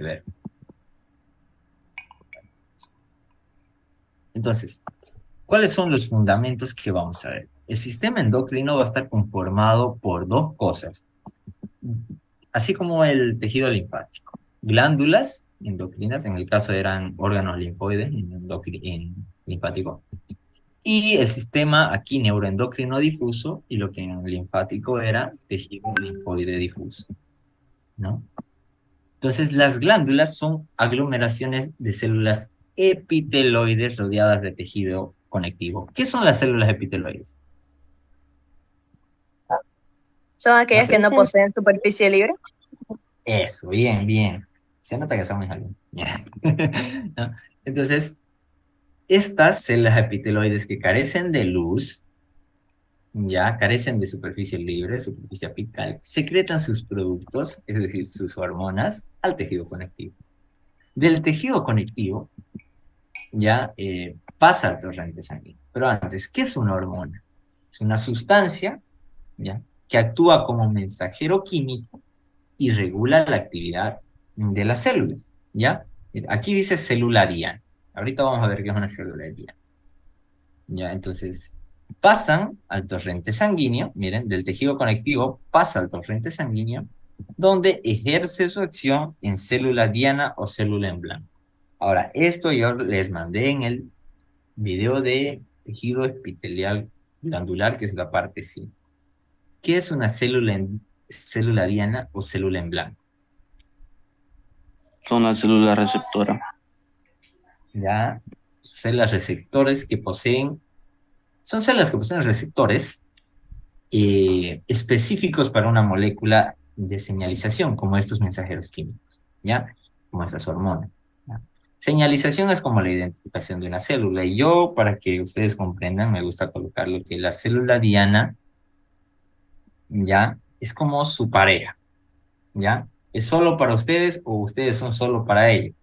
que ver. Entonces, ¿cuáles son los fundamentos que vamos a ver? El sistema endocrino va a estar conformado por dos cosas, así como el tejido linfático. Glándulas endocrinas, en el caso eran órganos linfoides en linfático, y el sistema aquí neuroendocrino difuso, y lo que en linfático era tejido linfoide difuso, ¿no? Entonces, las glándulas son aglomeraciones de células epiteloides rodeadas de tejido conectivo. ¿Qué son las células epiteloides? Son No aquellas sé. que no poseen superficie libre. Eso, bien, bien. Se nota que somos alumnos. ¿No? Entonces, estas células epiteloides que carecen de luz, ya carecen de superficie libre, superficie apical, secretan sus productos, es decir, sus hormonas, al tejido conectivo. Del tejido conectivo, ya pasa al torrente sanguíneo. Pero antes, ¿qué es una hormona? Es una sustancia, ya, que actúa como mensajero químico y regula la actividad de las células, ¿ya? Mira, aquí dice célula diana. Ahorita vamos a ver qué es una célula diana. ¿Ya? Entonces, pasan al torrente sanguíneo, miren, del tejido conectivo pasa al torrente sanguíneo, donde ejerce su acción en célula diana o célula en blanco. Ahora, esto yo les mandé en el video de tejido epitelial glandular, que es la parte C. ¿Qué es una célula diana o célula en blanco? Son las células receptoras. Ya, células receptores que poseen, son células que poseen receptores específicos para una molécula de señalización, como estos mensajeros químicos, ¿ya? Como estas hormonas. ¿Ya? Señalización es como la identificación de una célula, y yo, para que ustedes comprendan, me gusta colocar lo que la célula diana, ¿ya? Es como su pareja, ¿ya? ¿Es solo para ustedes o ustedes son solo para ellos?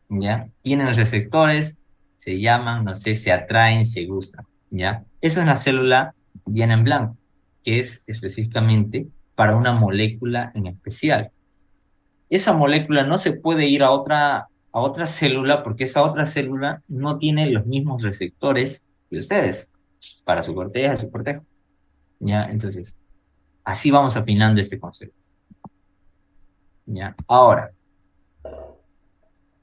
¿Ya? Tienen receptores, se llaman, no sé, se atraen, se gustan, ¿ya? Esa es la célula diana en blanco, que es específicamente para una molécula en especial. Esa molécula no se puede ir a otra célula porque esa otra célula no tiene los mismos receptores que ustedes para su corteza, su cortejo, ¿ya? Entonces, así vamos afinando este concepto, ¿ya? Ahora,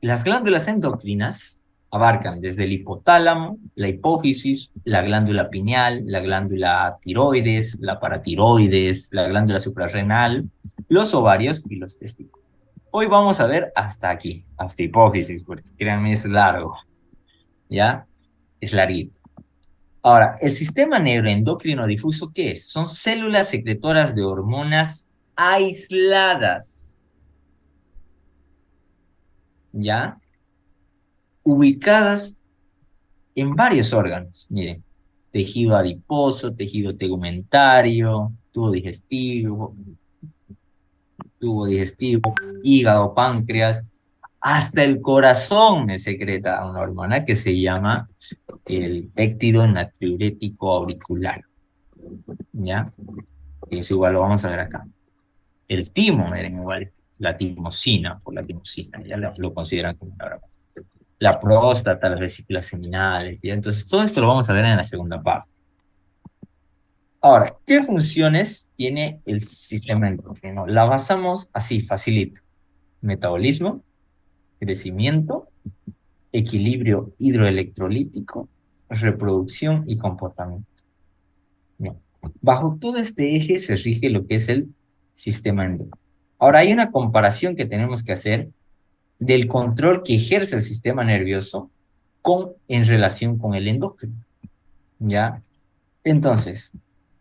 las glándulas endocrinas abarcan desde el hipotálamo, la hipófisis, la glándula pineal, la glándula tiroides, la paratiroides, la glándula suprarrenal, los ovarios y los testículos. Hoy vamos a ver hasta aquí, hasta hipófisis, porque créanme, es largo, ¿ya? Es larguito. Ahora, el sistema neuroendocrino difuso, ¿qué es? Son células secretoras de hormonas aisladas, ¿ya? Ubicadas en varios órganos, miren, tejido adiposo, tejido tegumentario, tubo digestivo, hígado, páncreas, hasta el corazón me secreta una hormona que se llama el péptido natriurético auricular, ¿ya? Eso igual lo vamos a ver acá. El timo, miren, igual, la timosina, por la timosina, ya lo consideran como una hormona. La próstata, las vesículas seminales, ¿ya? Entonces, todo esto lo vamos a ver en la segunda parte. Ahora, ¿qué funciones tiene el sistema endocrino? La basamos así, facilito. Metabolismo, crecimiento, equilibrio hidroelectrolítico, reproducción y comportamiento. Bien. Bajo todo este eje se rige lo que es el sistema endocrino. Ahora, hay una comparación que tenemos que hacer del control que ejerce el sistema nervioso en relación con el endocrino, ¿ya? Entonces,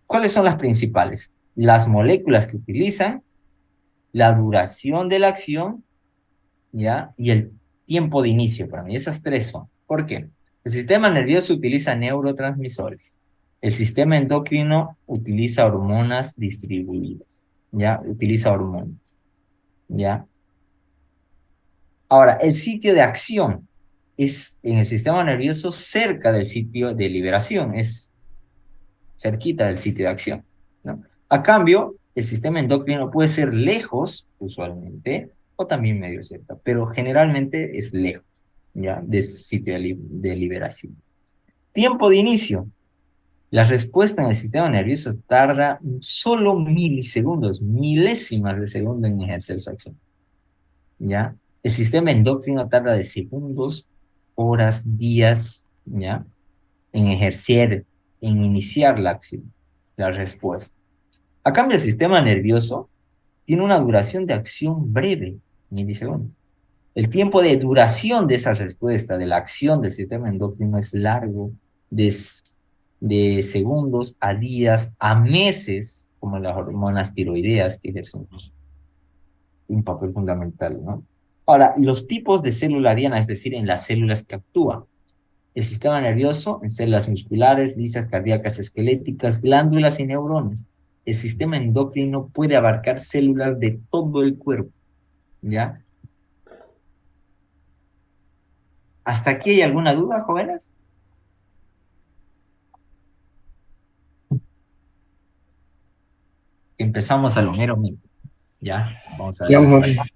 ¿cuáles son las principales? Las moléculas que utilizan, la duración de la acción, ¿ya? Y el tiempo de inicio para mí. Esas tres son. ¿Por qué? El sistema nervioso utiliza neurotransmisores. El sistema endocrino utiliza hormonas distribuidas, ¿ya? Utiliza hormonas, ¿ya? Ahora, el sitio de acción es en el sistema nervioso cerca del sitio de liberación, es cerquita del sitio de acción, ¿no? A cambio, el sistema endocrino puede ser lejos, usualmente, o también medio cerca, pero generalmente es lejos, ¿ya? De su sitio de liberación. Tiempo de inicio. La respuesta en el sistema nervioso tarda solo milisegundos, milésimas de segundo en ejercer su acción, ¿ya? El sistema endocrino tarda de segundos, horas, días, ¿ya? En ejercer, en iniciar la acción, la respuesta. A cambio, el sistema nervioso tiene una duración de acción breve, milisegundos. El tiempo de duración de esa respuesta, de la acción del sistema endocrino es largo, de, de segundos a días, a meses, como las hormonas tiroideas que ejercen un papel fundamental, ¿no? Ahora, los tipos de célula diana, es decir, en las células que actúan. El sistema nervioso, en células musculares, lisas, cardíacas, esqueléticas, glándulas y neurones. El sistema endocrino puede abarcar células de todo el cuerpo, ¿ya? ¿Hasta aquí hay alguna duda, jóvenes? Empezamos a lo mero mismo, ¿ya? Vamos a ver Digamos, qué profe. pasa.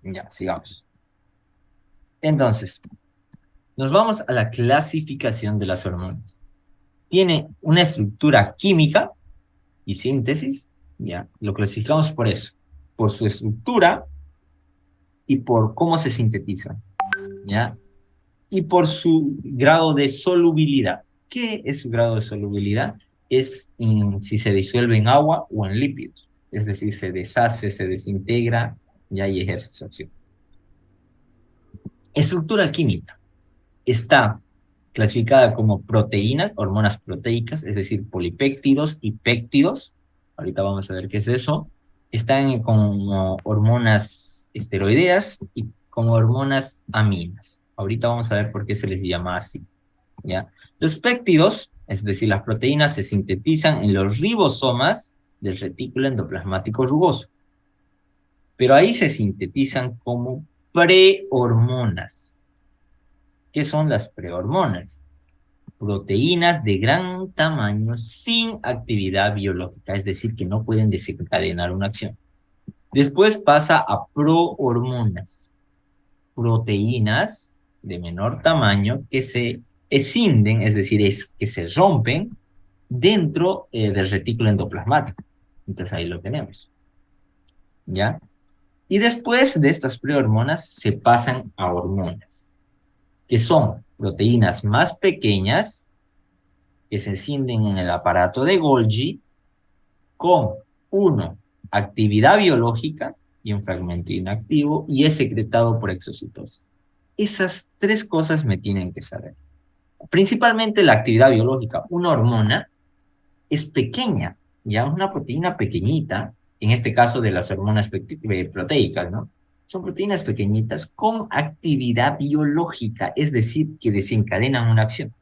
Ya, sigamos. Entonces, nos vamos a la clasificación de las hormonas. Tiene una estructura química y síntesis, ¿ya? Lo clasificamos por eso, por su estructura y por cómo se sintetizan, ¿ya? Y por su grado de solubilidad. ¿Qué es su grado de solubilidad? Es si se disuelve en agua o en lípidos, es decir, se deshace, se desintegra, ya y ejerce su acción. Estructura química. Está clasificada como proteínas, hormonas proteicas, es decir, polipéptidos y péptidos. Ahorita vamos a ver qué es eso. Están como hormonas esteroideas y como hormonas aminas. Ahorita vamos a ver por qué se les llama así, ¿ya? Los péptidos, es decir, las proteínas, se sintetizan en los ribosomas del retículo endoplasmático rugoso. Pero ahí se sintetizan como prehormonas. ¿Qué son las prehormonas? Proteínas de gran tamaño sin actividad biológica, es decir, que no pueden desencadenar una acción. Después pasa a prohormonas, proteínas de menor tamaño que se escinden, es decir, que se rompen dentro del retículo endoplasmático. Entonces ahí lo tenemos, ¿ya? Y después de estas prehormonas se pasan a hormonas, que son proteínas más pequeñas que se encienden en el aparato de Golgi con, uno, actividad biológica y un fragmento inactivo, y es secretado por exocitosis. Esas tres cosas me tienen que saber. Principalmente la actividad biológica. Una hormona es pequeña, ya es una proteína pequeñita, en este caso de las hormonas proteicas, ¿no? Son proteínas pequeñitas con actividad biológica, es decir, que desencadenan una acción,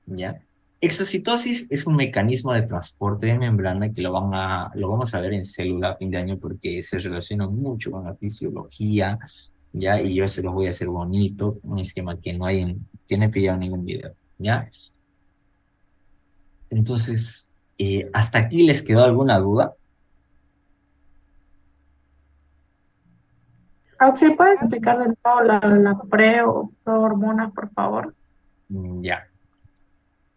¿ya? Exocitosis es un mecanismo de transporte de membrana que lo vamos a ver en célula a fin de año porque se relaciona mucho con la fisiología, ¿ya? Y yo se los voy a hacer bonito, un esquema que que no he pillado en ningún video, ¿ya? Entonces, ¿hasta aquí les quedó alguna duda? ¿Sí puede explicar de nuevo la pre o hormonas, por favor? Ya.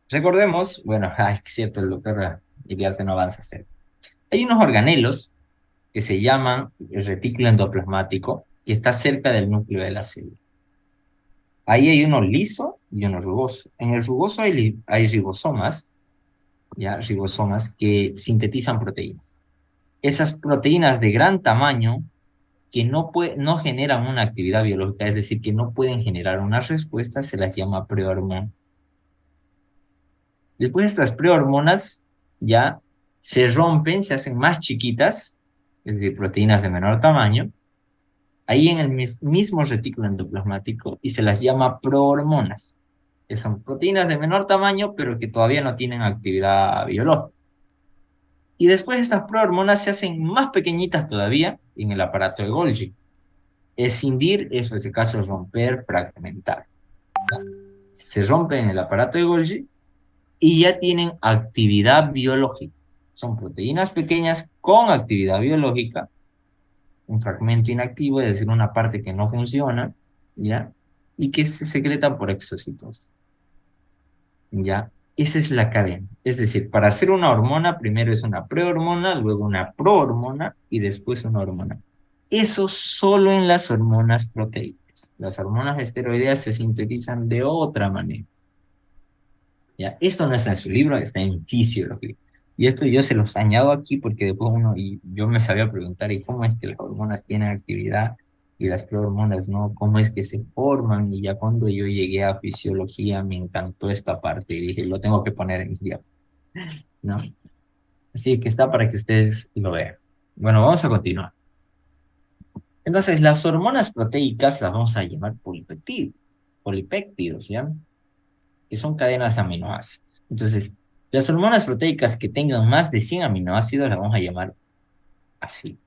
Recordemos, bueno, ay, es cierto, el doctor Iriarte no avanza a hacer. Hay unos organelos que se llaman el retículo endoplasmático, que está cerca del núcleo de la célula. Ahí hay uno liso y uno rugoso. En el rugoso hay ribosomas, ¿ya? Ribosomas que sintetizan proteínas. Esas proteínas de gran tamaño que no generan una actividad biológica, es decir, que no pueden generar una respuesta, se las llama prehormonas. Después estas prehormonas ya se rompen, se hacen más chiquitas, es decir, proteínas de menor tamaño, ahí en el mismo retículo endoplasmático y se las llama prohormonas, que son proteínas de menor tamaño, pero que todavía no tienen actividad biológica. Y después estas prohormonas se hacen más pequeñitas todavía en el aparato de Golgi. Escindir, eso es el caso de romper, fragmentar. Se rompen en el aparato de Golgi y ya tienen actividad biológica. Son proteínas pequeñas con actividad biológica, un fragmento inactivo, es decir, una parte que no funciona, ¿ya? Y que se secreta por exocitosis, ¿ya? Esa es la cadena. Es decir, para hacer una hormona, primero es una prehormona, luego una prohormona y después una hormona. Eso solo en las hormonas proteicas. Las hormonas esteroideas se sintetizan de otra manera. ¿Ya? Esto no está en su libro, está en fisiología. Y esto yo se los añado aquí porque después y yo me sabía preguntar, ¿y cómo es que las hormonas tienen actividad y las prohormonas no? ¿Cómo es que se forman? Y ya cuando yo llegué a fisiología me encantó esta parte y dije, lo tengo que poner en mis diapos, ¿no? Así que está para que ustedes lo vean. Bueno, vamos a continuar. Entonces, las hormonas proteicas las vamos a llamar polipéptidos, ¿ya? Que son cadenas de aminoácidos. Entonces, las hormonas proteicas que tengan más de 100 aminoácidos las vamos a llamar así.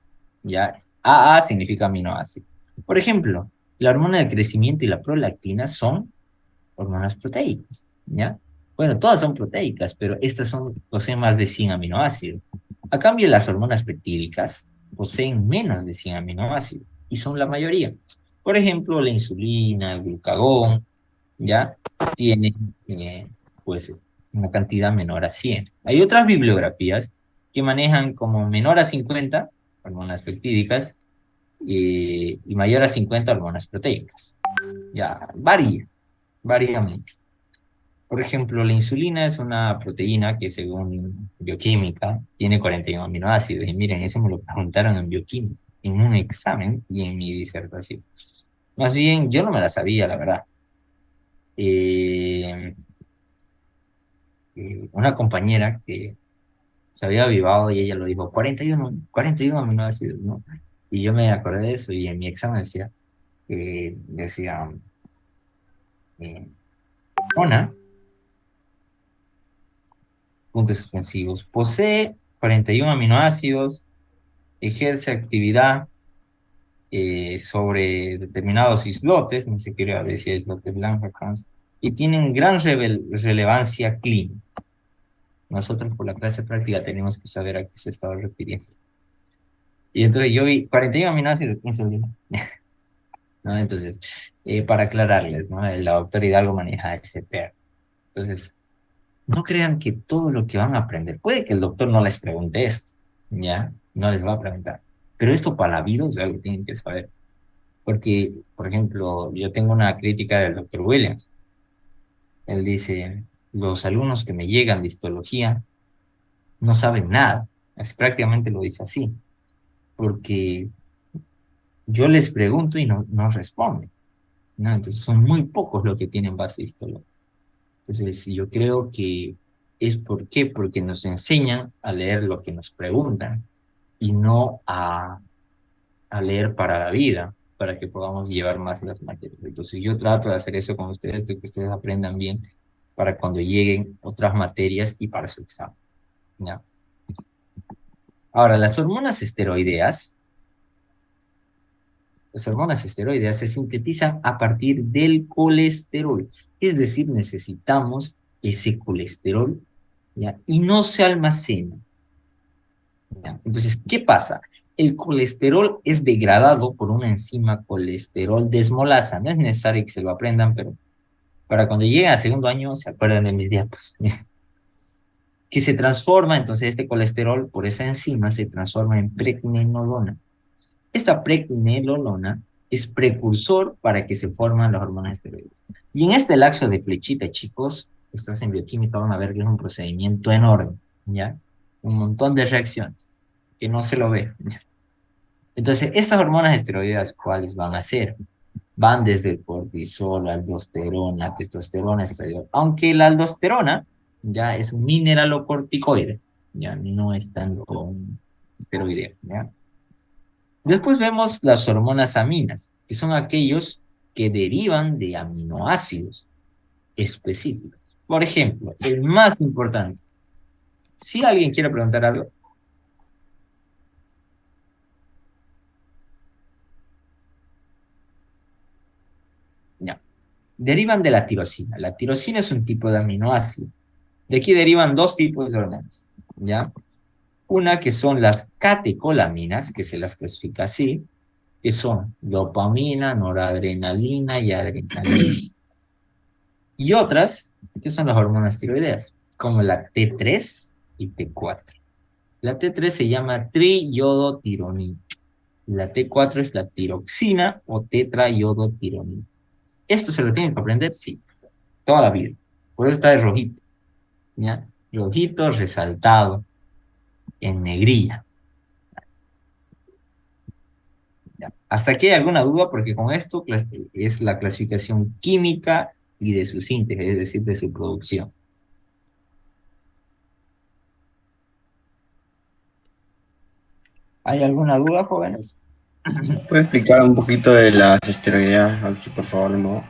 ¿Ya? AA significa aminoácido. Por ejemplo, la hormona del crecimiento y la prolactina son hormonas proteicas. ¿Ya? Bueno, todas son proteicas, pero estas poseen más de 100 aminoácidos. A cambio, las hormonas peptídicas poseen menos de 100 aminoácidos y son la mayoría. Por ejemplo, la insulina, el glucagón, ¿ya? Tienen, pues, una cantidad menor a 100. Hay otras bibliografías que manejan como menor a 50 hormonas peptídicas y mayor a 50 hormonas proteicas. Ya, varía mucho. Por ejemplo, la insulina es una proteína que según bioquímica tiene 41 aminoácidos. Y miren, eso me lo preguntaron en bioquímica, en un examen y en mi disertación. Más bien, yo no me la sabía, la verdad. Eh, una compañera que se había avivado y ella lo dijo, 41 aminoácidos, ¿no? Y yo me acordé de eso y en mi examen decía, eh, ona, puntos suspensivos, posee 41 aminoácidos, ejerce actividad sobre determinados islotes, ni siquiera decía islotes Langerhans, y tienen gran relevancia clínica. Nosotros por la clase práctica tenemos que saber a qué se estaba refiriendo. Y entonces yo vi 41 aminoácidos, insulina. ¿No? Entonces, para aclararles, ¿no? La doctora Hidalgo maneja ese PER. Entonces, no crean que todo lo que van a aprender, puede que el doctor no les pregunte esto, ¿ya? No les va a preguntar. Pero esto para la vida es algo que tienen que saber. Porque, por ejemplo, yo tengo una crítica del doctor Williams. Él dice, los alumnos que me llegan de histología no saben nada. Prácticamente lo dice así. Porque yo les pregunto y no responden, ¿no? Entonces son muy pocos los que tienen base histológica. Entonces yo creo que ¿por qué? Porque nos enseñan a leer lo que nos preguntan y no a leer para la vida, para que podamos llevar más las materias. Entonces yo trato de hacer eso con ustedes, de que ustedes aprendan bien para cuando lleguen otras materias y para su examen, ¿ya? Ahora, las hormonas esteroideas se sintetizan a partir del colesterol, es decir, necesitamos ese colesterol, ¿ya? Y no se almacena, ¿ya? Entonces, ¿qué pasa? El colesterol es degradado por una enzima colesterol desmolasa. No es necesario que se lo aprendan, pero para cuando lleguen a segundo año se acuerdan de mis diapos. Que se transforma, entonces este colesterol por esa enzima se transforma en pregnenolona. Esta pregnenolona es precursor para que se forman las hormonas esteroides. Y en este lapso de flechita, chicos, ustedes en bioquímica van a ver que es un procedimiento enorme, ¿ya? Un montón de reacciones que no se lo ve. Entonces, estas hormonas esteroideas, ¿cuáles van a ser? Van desde el cortisol, aldosterona, testosterona, estradiol. Aunque la aldosterona ya es un mineralocorticoide, ya no es tanto un esteroide, ¿ya? Después vemos las hormonas aminas, que son aquellos que derivan de aminoácidos específicos. Por ejemplo, el más importante. Si alguien quiere preguntar algo, ya. Derivan de la tirosina. La tirosina es un tipo de aminoácido. De aquí derivan dos tipos de hormonas, ¿ya? Una que son las catecolaminas, que se las clasifica así, que son dopamina, noradrenalina y adrenalina. Y otras, que son las hormonas tiroideas, como la T3 y T4. La T3 se llama triiodotironina. La T4 es la tiroxina o tetraiodotironina. ¿Esto se lo tienen que aprender? Sí, toda la vida. Por eso está de rojito, ¿ya? Rojito resaltado en negrilla. ¿Ya? ¿Hasta aquí hay alguna duda? Porque con esto es la clasificación química y de su síntesis, es decir, de su producción. ¿Hay alguna duda, jóvenes? ¿Puede explicar un poquito de las esteroideas, Alci, por favor, de nuevo?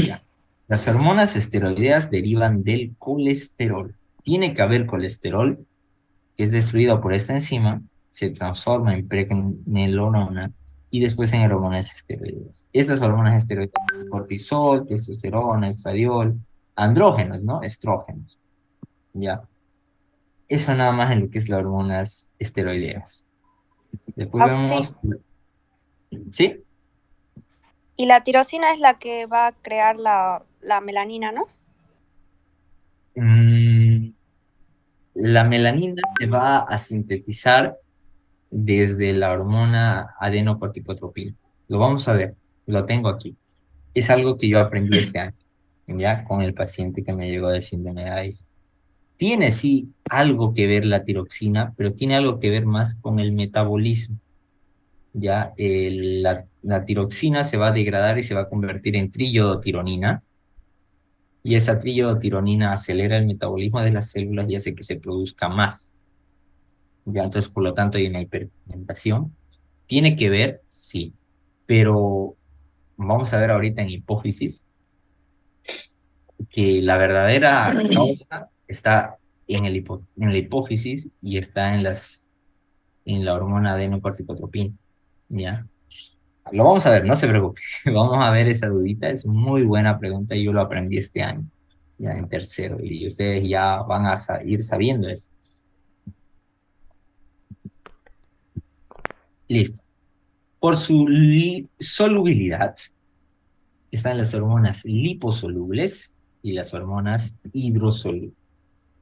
Ya. Las hormonas esteroideas derivan del colesterol. Tiene que haber colesterol que es destruido por esta enzima, se transforma en pregnenolona y después en hormonas esteroideas. Estas hormonas esteroideas, cortisol, testosterona, estradiol, andrógenos, ¿no? Estrógenos, ¿ya? Eso nada más en lo que es las hormonas esteroideas. Después Auxi, vemos, ¿sí? y la tirosina es la que va a crear la melanina, ¿no? Mm, la melanina se va a sintetizar desde la hormona adenocorticotropina. Lo vamos a ver, lo tengo aquí. Es algo que yo aprendí este año, ya con el paciente que me llegó de síndrome de Addison. Tiene sí algo que ver la tiroxina, pero tiene algo que ver más con el metabolismo. Ya la tiroxina se va a degradar y se va a convertir en triiodotironina, y esa triiodotironina acelera el metabolismo de las células y hace que se produzca más. Ya, entonces, por lo tanto, hay una hiperpigmentación. ¿Tiene que ver? Sí, pero vamos a ver ahorita en hipófisis que la verdadera causa está en la hipófisis y está en la hormona adenocorticotropina, ¿ya? Lo vamos a ver, no se preocupe. Vamos a ver esa dudita, es muy buena pregunta y yo lo aprendí este año, ya en tercero, y ustedes ya van a ir sabiendo eso. Listo. Por su solubilidad, están las hormonas liposolubles y las hormonas hidrosolubles.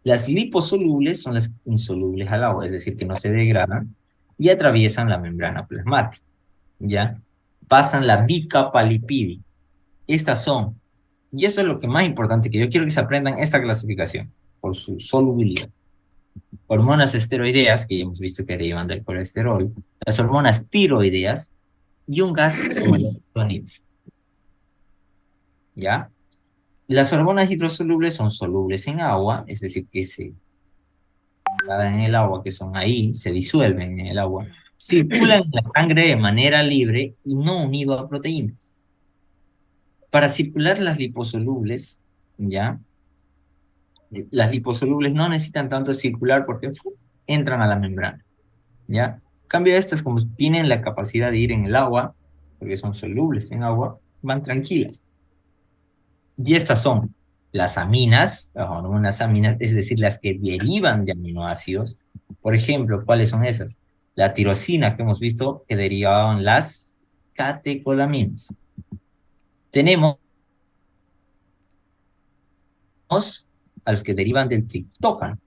Las liposolubles son las insolubles al agua, es decir, que no se degradan y atraviesan la membrana plasmática, ¿ya? Pasan la bicapa lipídica. Estas son, y eso es lo que más importante, que yo quiero que se aprendan esta clasificación, por su solubilidad. Hormonas esteroideas, que ya hemos visto que derivan del colesterol, las hormonas tiroideas y un gas como el óxido nítrico, ¿ya? Las hormonas hidrosolubles son solubles en agua, es decir, que se en el agua, que son ahí, se disuelven en el agua, circulan en la sangre de manera libre y no unido a proteínas. Para circular las liposolubles, ¿ya? Las liposolubles no necesitan tanto circular porque entran a la membrana, ¿ya? En cambio, estas, como tienen la capacidad de ir en el agua, porque son solubles en agua, van tranquilas. Y estas son las aminas, las hormonas aminas, es decir, las que derivan de aminoácidos. Por ejemplo, ¿cuáles son esas? La tirosina, que hemos visto que derivaban las catecolaminas. Tenemos a los que derivan del triptófano,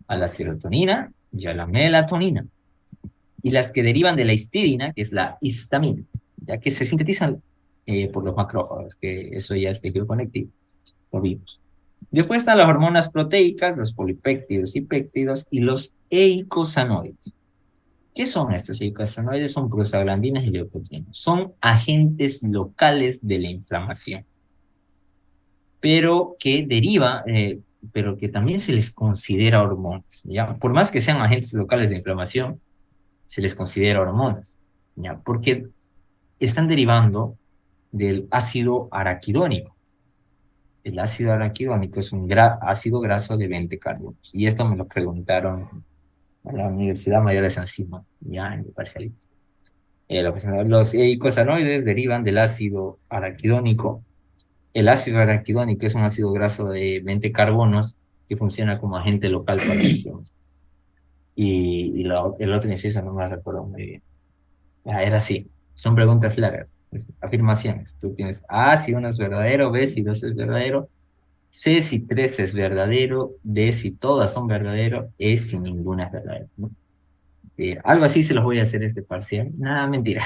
a la serotonina y a la melatonina. Y las que derivan de la histidina, que es la histamina, ya que se sintetizan por los macrófagos, que eso ya es tejido conectivo, lo vimos. Después están las hormonas proteicas, los polipéptidos y péptidos y los eicosanoides. ¿Qué son estos eicosanoides? Son prostaglandinas y leucotrienos. Son agentes locales de la inflamación, pero que pero que también se les considera hormonas, ¿ya? Por más que sean agentes locales de inflamación, se les considera hormonas, ¿ya? Porque están derivando del ácido araquidónico. El ácido araquidónico es un ácido graso de 20 carbonos. Y esto me lo preguntaron en la Universidad Mayor de San Simón, ya en el parcialito. Los eicosanoides derivan del ácido araquidónico. El ácido araquidónico es un ácido graso de 20 carbonos que funciona como agente local para la inflamación. Y el otro inciso no me lo recuerdo muy bien. Era así. Son preguntas largas. Afirmaciones. Tú tienes A si uno es verdadero, B si dos es verdadero, C si tres es verdadero, D si todas son verdadero, E si ninguna es verdadera, ¿no? Algo así se los voy a hacer este parcial. Nada, mentira.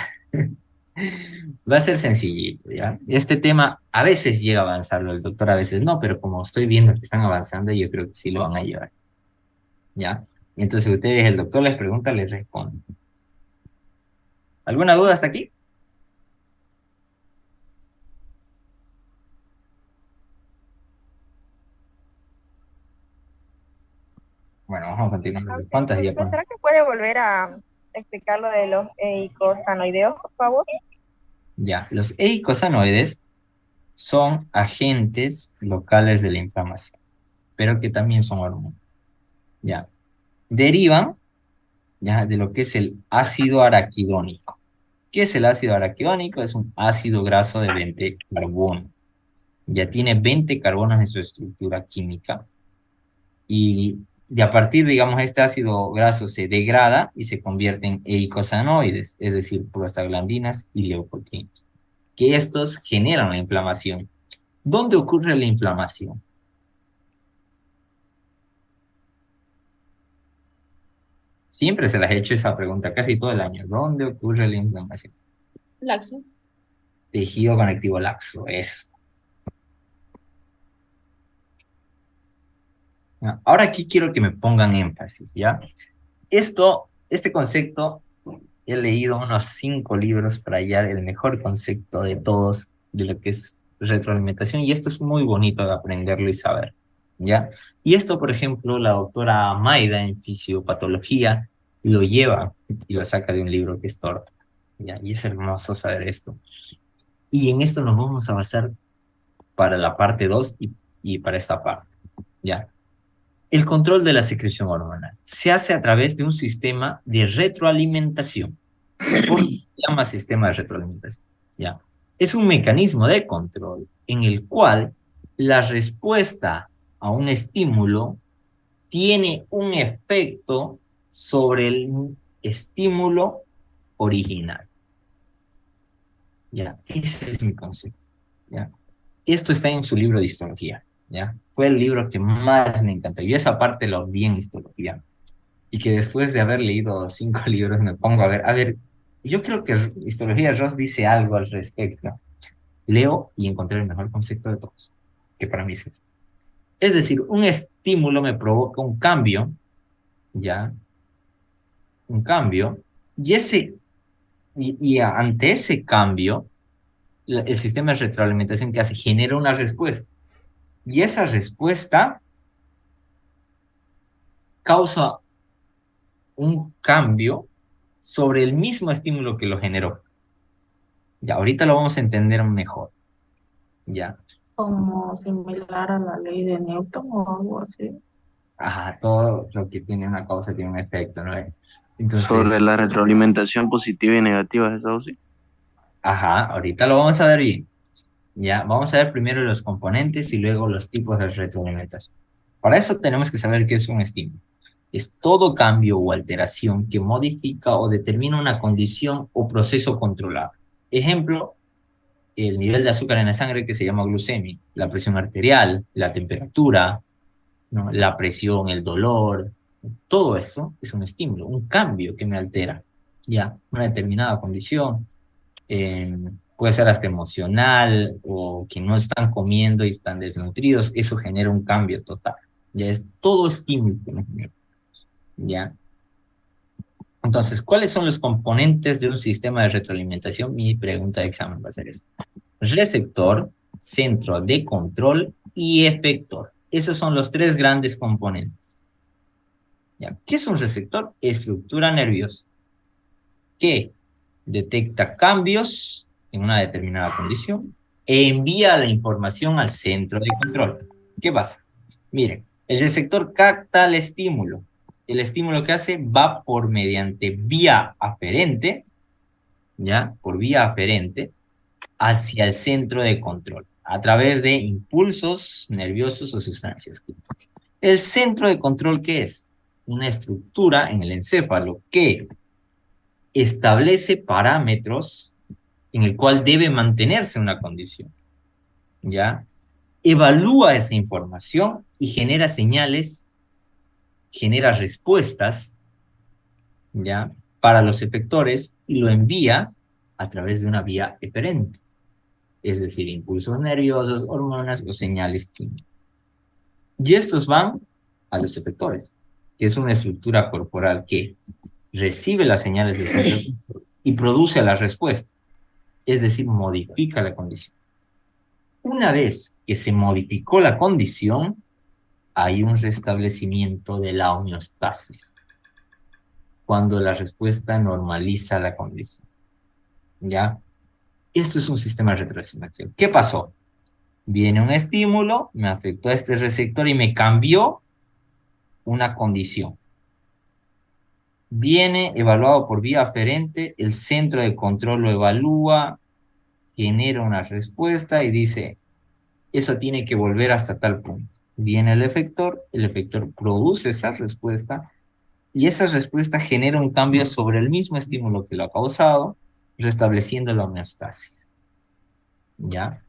Va a ser sencillito, ¿ya? Este tema a veces llega a avanzarlo el doctor, a veces no, pero como estoy viendo que están avanzando, yo creo que sí lo van a llevar, ¿ya? Y entonces ustedes, el doctor les pregunta, les responde. ¿Alguna duda hasta aquí? Bueno, vamos a continuar. ¿Cuántas ya? Disculpe, ¿será que puede volver a explicar lo de los eicosanoideos, por favor? Ya, los eicosanoides son agentes locales de la inflamación, pero que también son hormonas, ¿ya? Derivan, ¿ya? De lo que es el ácido araquidónico. ¿Qué es el ácido araquidónico? Es un ácido graso de 20 carbono. Ya tiene 20 carbonos en su estructura química y de a partir, digamos, este ácido graso se degrada y se convierte en eicosanoides, es decir, prostaglandinas y leucotrienos, que estos generan la inflamación. ¿Dónde ocurre la inflamación? Siempre se las he hecho esa pregunta casi todo el año. ¿Dónde ocurre la inflamación? Laxo. Tejido conectivo laxo, eso. Ahora aquí quiero que me pongan énfasis, ¿ya? Este concepto, he leído unos 5 libros para hallar el mejor concepto de todos de lo que es retroalimentación, y esto es muy bonito de aprenderlo y saber, ¿ya? Y esto, por ejemplo, la doctora Maida en fisiopatología lo lleva y lo saca de un libro que es Torta, ¿ya? Y es hermoso saber esto. Y en esto nos vamos a basar para la parte 2 y para esta parte, ¿ya? El control de la secreción hormonal se hace a través de un sistema de retroalimentación. ¿Por qué se llama sistema de retroalimentación? ¿Ya? Es un mecanismo de control en el cual la respuesta a un estímulo tiene un efecto sobre el estímulo original. ¿Ya? Ese es mi concepto. ¿Ya? Esto está en su libro de histología. ¿Ya? Fue el libro que más me encantó. Y esa parte lo vi en histología. Y que después de haber leído 5 libros me pongo a ver, yo creo que histología de Ross dice algo al respecto. Leo y encontré el mejor concepto de todos, que para mí es eso. Es decir, un estímulo me provoca un cambio, ¿ya? Un cambio, y ante ese cambio, el sistema de retroalimentación que hace genera una respuesta. Y esa respuesta causa un cambio sobre el mismo estímulo que lo generó. Ya, ahorita lo vamos a entender mejor. Ya. Como similar a la ley de Newton o algo así. Ajá, todo lo que tiene una causa tiene un efecto, ¿no? Sobre Entonces, la retroalimentación positiva y negativa, ¿es eso sí? ajá, ahorita lo vamos a ver bien. Ya, vamos a ver primero los componentes y luego los tipos de retroalimentación. Para eso tenemos que saber qué es un estímulo. Es todo cambio o alteración que modifica o determina una condición o proceso controlado. Ejemplo, el nivel de azúcar en la sangre que se llama glucemia, la presión arterial, la temperatura, ¿no? La presión, el dolor, todo eso es un estímulo, un cambio que me altera, ya, una determinada condición, puede ser hasta emocional o que no están comiendo y están desnutridos, eso genera un cambio total, ya es todo estímulo que me genera, ya. Entonces, ¿cuáles son los componentes de un sistema de retroalimentación? Mi pregunta de examen va a ser eso. Receptor, centro de control y efector. Esos son los 3 grandes componentes. ¿Ya? ¿Qué es un receptor? Estructura nerviosa que detecta cambios en una determinada condición e envía la información al centro de control. ¿Qué pasa? Miren, el receptor capta el estímulo. El estímulo que hace va por mediante vía aferente, ¿ya? Por vía aferente hacia el centro de control a través de impulsos nerviosos o sustancias químicas. El centro de control, ¿qué es? Una estructura en el encéfalo que establece parámetros en el cual debe mantenerse una condición, ¿ya? Evalúa esa información y genera señales, genera respuestas, ¿ya? Para los efectores y lo envía a través de una vía eferente, es decir, impulsos nerviosos, hormonas o señales químicas. Y estos van a los efectores, que es una estructura corporal que recibe las señales del centro y produce la respuesta, es decir, modifica la condición. Una vez que se modificó la condición, hay un restablecimiento de la homeostasis, cuando la respuesta normaliza la condición, ¿ya? Esto es un sistema de retroalimentación. ¿Qué pasó? Viene un estímulo, me afectó a este receptor y me cambió una condición. Viene evaluado por vía aferente, el centro de control lo evalúa, genera una respuesta y dice, eso tiene que volver hasta tal punto. Viene el efector produce esa respuesta y esa respuesta genera un cambio sobre el mismo estímulo que lo ha causado, restableciendo la homeostasis. ¿Ya?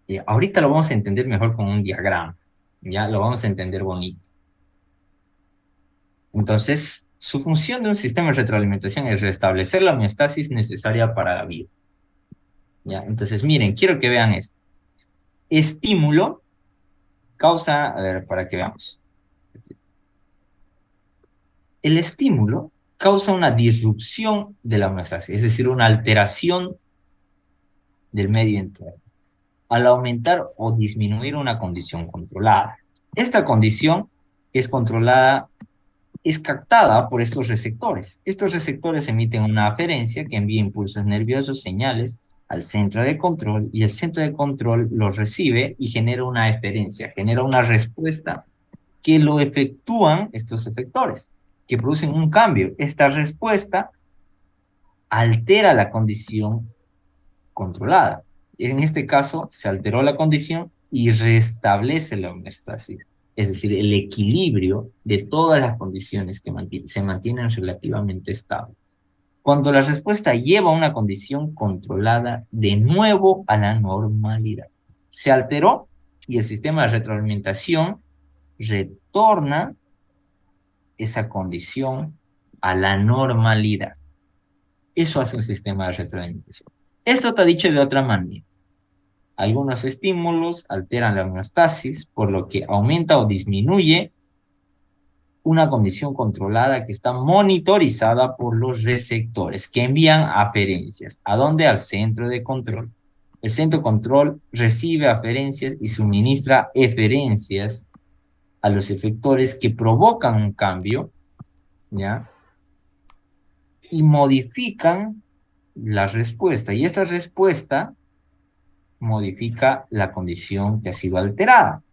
Y ahorita lo vamos a entender mejor con un diagrama. ¿Ya? Lo vamos a entender bonito. Entonces, su función de un sistema de retroalimentación es restablecer la homeostasis necesaria para la vida. ¿Ya? Entonces, miren, quiero que vean esto. Estímulo causa, a ver, para que veamos. El estímulo causa una disrupción de la homeostasis, es decir, una alteración del medio interno, al aumentar o disminuir una condición controlada. Esta condición es controlada, es captada por estos receptores. Estos receptores emiten una aferencia que envía impulsos nerviosos, señales, al centro de control, y el centro de control los recibe y genera una eferencia, genera una respuesta que lo efectúan estos efectores, que producen un cambio. Esta respuesta altera la condición controlada. En este caso, se alteró la condición y restablece la homeostasis, es decir, el equilibrio de todas las condiciones que se mantienen relativamente estables. Cuando la respuesta lleva a una condición controlada de nuevo a la normalidad. Se alteró y el sistema de retroalimentación retorna esa condición a la normalidad. Eso hace un sistema de retroalimentación. Esto está dicho de otra manera. Algunos estímulos alteran la homeostasis, por lo que aumenta o disminuye una condición controlada que está monitorizada por los receptores, que envían aferencias. ¿A dónde? Al centro de control. El centro de control recibe aferencias y suministra eferencias a los efectores que provocan un cambio, ¿ya? Y modifican la respuesta. Y esta respuesta modifica la condición que ha sido alterada.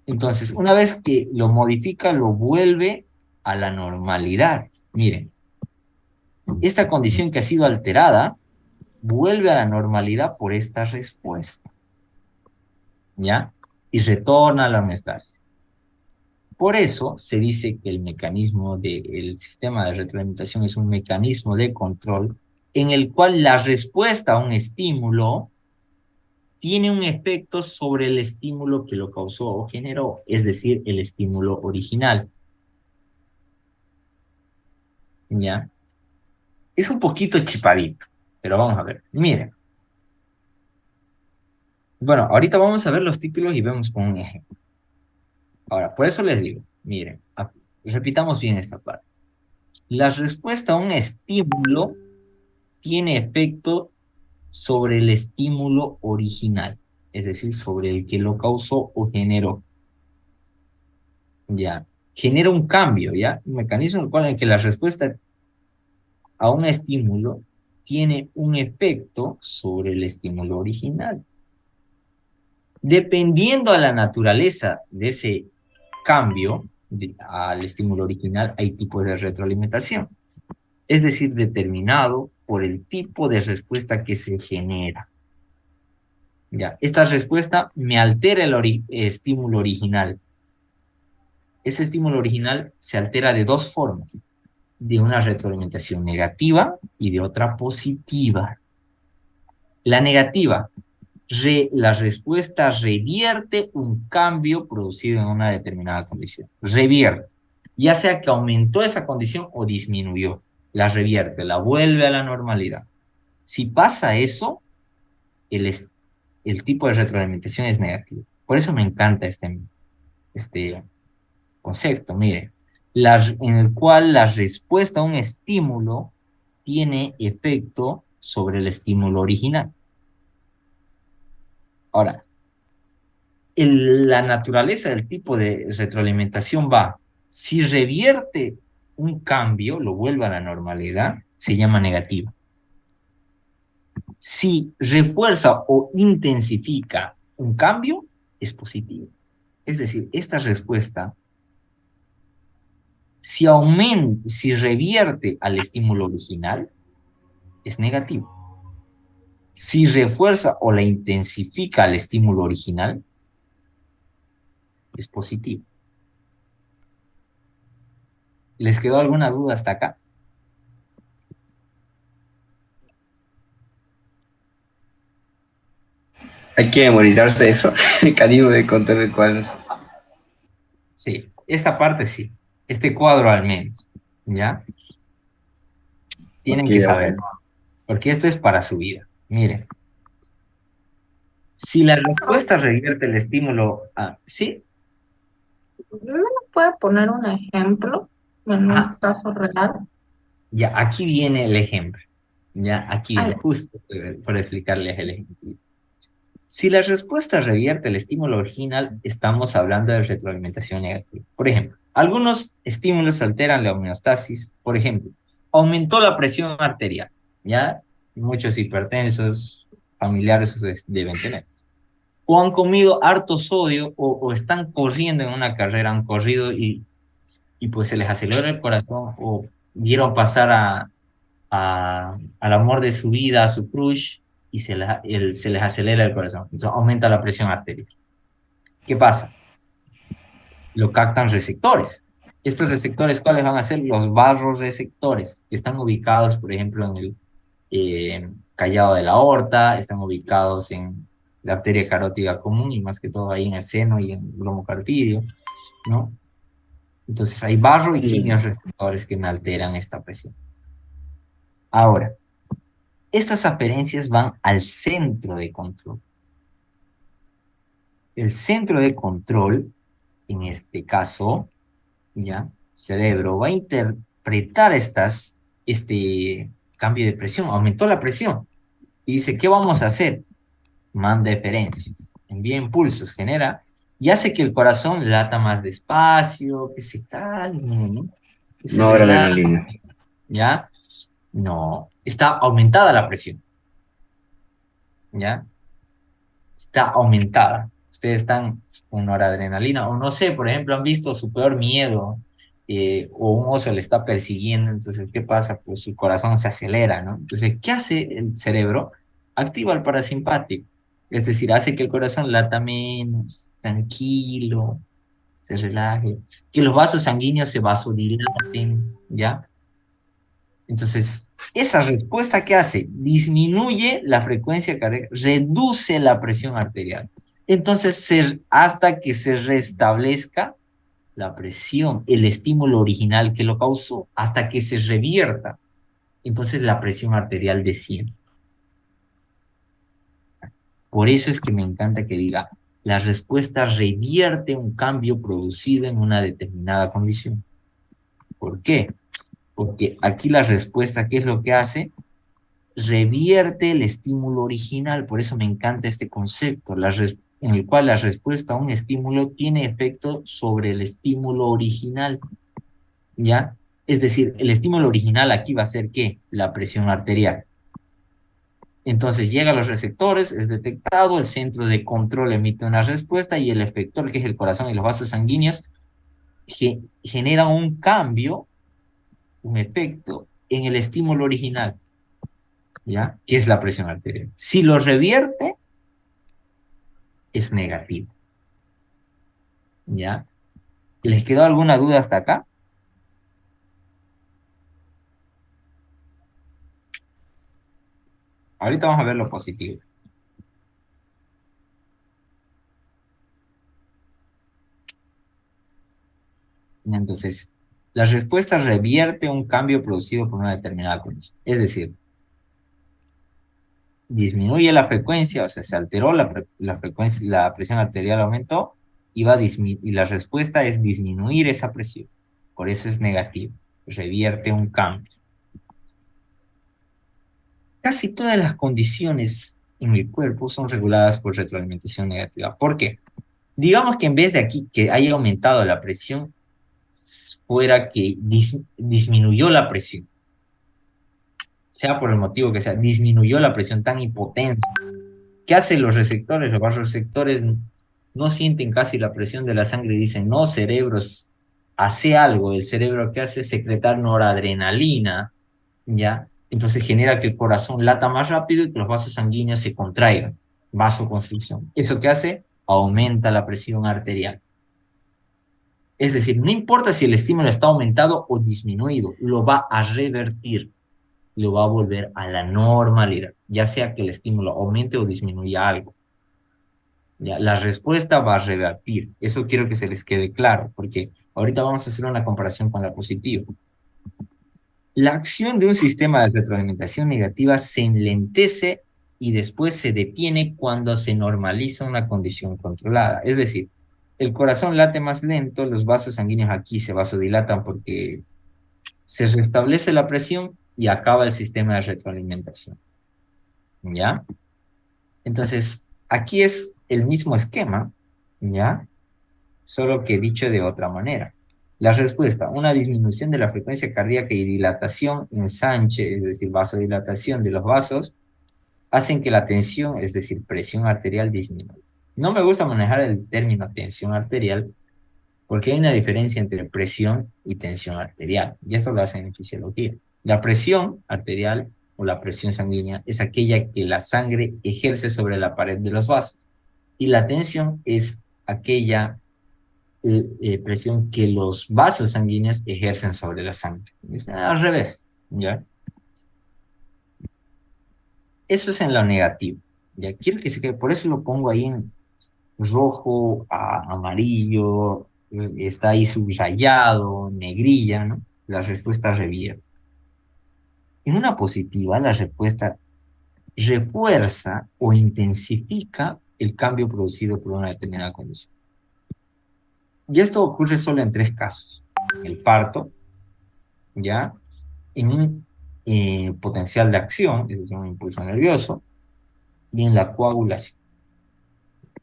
Entonces, una vez que lo modifica, lo vuelve a la normalidad. Miren, esta condición que ha sido alterada vuelve a la normalidad por esta respuesta, ¿ya? Y retorna a la homeostasis. Por eso se dice que el mecanismo del sistema de retroalimentación es un mecanismo de control en el cual la respuesta a un estímulo tiene un efecto sobre el estímulo que lo causó o generó, es decir, el estímulo original. ¿Ya? Es un poquito chipadito, pero vamos a ver. Miren. Bueno, ahorita vamos a ver los títulos y vemos con un ejemplo. Ahora, por eso les digo, miren, repitamos bien esta parte. La respuesta a un estímulo tiene efecto sobre el estímulo original, es decir, sobre el que lo causó o generó. Ya, genera un cambio, ¿ya? Un mecanismo en el cual en que la respuesta a un estímulo tiene un efecto sobre el estímulo original. Dependiendo a la naturaleza de ese cambio al estímulo original, hay tipos de retroalimentación. Es decir, determinado por el tipo de respuesta que se genera. Ya, esta respuesta me altera el estímulo original. Ese estímulo original se altera de dos formas. de una retroalimentación negativa y de otra positiva. La negativa, la respuesta revierte un cambio producido en una determinada condición. Revierte, ya sea que aumentó esa condición o disminuyó. La revierte, la vuelve a la normalidad. Si pasa eso, el tipo de retroalimentación es negativo. Por eso me encanta este concepto, mire, en el cual la respuesta a un estímulo tiene efecto sobre el estímulo original. Ahora, la naturaleza del tipo de retroalimentación va, si revierte un cambio, lo vuelve a la normalidad, se llama negativa. Si refuerza o intensifica un cambio, es positivo. Es decir, esta respuesta, si revierte al estímulo original, es negativo. Si refuerza o la intensifica al estímulo original, es positivo. ¿Les quedó alguna duda hasta acá? Hay que memorizarse eso. Cadivo de contar el cual. Sí, esta parte sí. Este cuadro al menos, ¿ya? Ok, Tienen que saber, ok. porque esto es para su vida. Miren, si la respuesta revierte el estímulo, sí, ¿No me puede poner un ejemplo en un ajá, caso real? ya, aquí viene el ejemplo. Ya, aquí Ah, viene, ya. justo para explicarles el ejemplo. Si la respuesta revierte el estímulo original, estamos hablando de retroalimentación negativa. Por ejemplo, algunos estímulos alteran la homeostasis. Por ejemplo, aumentó la presión arterial, ¿ya? Muchos hipertensos familiares deben tener. O han comido harto sodio o están corriendo en una carrera, han corrido y pues se les acelera el corazón o vieron pasar al amor de su vida, a su crush, y se les acelera el corazón. Entonces aumenta la presión arterial. ¿Qué pasa? Lo captan receptores. Estos receptores, ¿cuáles van a ser? Los vasoreceptores, que están ubicados, por ejemplo, en el callado de la aorta, están ubicados en la arteria carótida común y más que todo ahí en el seno y en el glomo carpídeo, ¿no? Entonces hay barro y quimiorreceptores que me alteran esta presión. Ahora, estas aferencias van al centro de control. El centro de control, en este caso, ya, cerebro, va a interpretar este cambio de presión. Aumentó la presión. Y dice, ¿qué vamos a hacer? Manda eferencias, envía impulsos, genera, y hace que el corazón lata más despacio, que se calme, ¿no? Que se No era relaje, adrenalina. ¿ya? No, está aumentada la presión, ¿ya? Está aumentada. Ustedes están con noradrenalina, o no sé, por ejemplo, han visto su peor miedo, o un oso le está persiguiendo, entonces, ¿qué pasa? Pues su corazón se acelera, ¿no? Entonces, ¿qué hace el cerebro? Activa el parasimpático, es decir, hace que el corazón lata menos, tranquilo, se relaje, que los vasos sanguíneos se vasodilaten, ¿ya? Entonces, esa respuesta que hace disminuye la frecuencia cardíaca, reduce la presión arterial. Entonces, hasta que se restablezca la presión, el estímulo original que lo causó, hasta que se revierta. Entonces, la presión arterial desciende. Por eso es que me encanta que diga, la respuesta revierte un cambio producido en una determinada condición. ¿Por qué? Porque aquí la respuesta, ¿qué es lo que hace? Revierte el estímulo original. Por eso me encanta este concepto, en el cual la respuesta a un estímulo tiene efecto sobre el estímulo original, ¿ya? Es decir, el estímulo original aquí va a ser ¿qué? La presión arterial. Entonces llega a los receptores, es detectado, el centro de control emite una respuesta y el efector, que es el corazón y los vasos sanguíneos, genera un cambio, un efecto en el estímulo original, ¿ya? Que es la presión arterial. Si lo revierte, es negativo, ¿ya? ¿Les quedó alguna duda hasta acá? Ahorita vamos a ver lo positivo. Entonces, la respuesta revierte un cambio producido por una determinada condición. Es decir, disminuye la frecuencia, o sea, se alteró la frecuencia, la presión arterial aumentó y la respuesta es disminuir esa presión. Por eso es negativo. Revierte un cambio. Casi todas las condiciones en el cuerpo son reguladas por retroalimentación negativa. ¿Por qué? Digamos que en vez de aquí que haya aumentado la presión, fuera que disminuyó la presión, sea por el motivo que sea, disminuyó la presión tan hipotensa. ¿Qué hacen los receptores? Los vasoreceptores no sienten casi la presión de la sangre y dicen, no, cerebros, hace algo. El cerebro que hace es secretar noradrenalina, ¿ya? Entonces genera que el corazón lata más rápido y que los vasos sanguíneos se contraigan. Vasoconstricción. ¿Eso qué hace? Aumenta la presión arterial. Es decir, no importa si el estímulo está aumentado o disminuido, lo va a revertir, lo va a volver a la normalidad, ya sea que el estímulo aumente o disminuya algo. ¿Ya? La respuesta va a revertir. Eso quiero que se les quede claro, porque ahorita vamos a hacer una comparación con la positiva. La acción de un sistema de retroalimentación negativa se enlentece y después se detiene cuando se normaliza una condición controlada. Es decir, el corazón late más lento, los vasos sanguíneos aquí se vasodilatan porque se restablece la presión y acaba el sistema de retroalimentación. ¿Ya? Entonces, aquí es el mismo esquema, ¿ya? Solo que dicho de otra manera. La respuesta, una disminución de la frecuencia cardíaca y dilatación, ensanche, es decir, vasodilatación de los vasos, hacen que la tensión, es decir, presión arterial disminuya. No me gusta manejar el término tensión arterial porque hay una diferencia entre presión y tensión arterial, y esto lo hacen en fisiología. La presión arterial o la presión sanguínea es aquella que la sangre ejerce sobre la pared de los vasos, y la tensión es aquella presión que los vasos sanguíneos ejercen sobre la sangre. Es al revés, ¿ya? Eso es en lo negativo, ¿ya? Quiero que se quede, por eso lo pongo ahí en rojo, amarillo, está ahí subrayado, negrilla, ¿no? La respuesta revierte. En una positiva, la respuesta refuerza o intensifica el cambio producido por una determinada condición. Y esto ocurre solo en 3 casos. En el parto, ¿ya? En un potencial de acción, es decir, un impulso nervioso, y en la coagulación,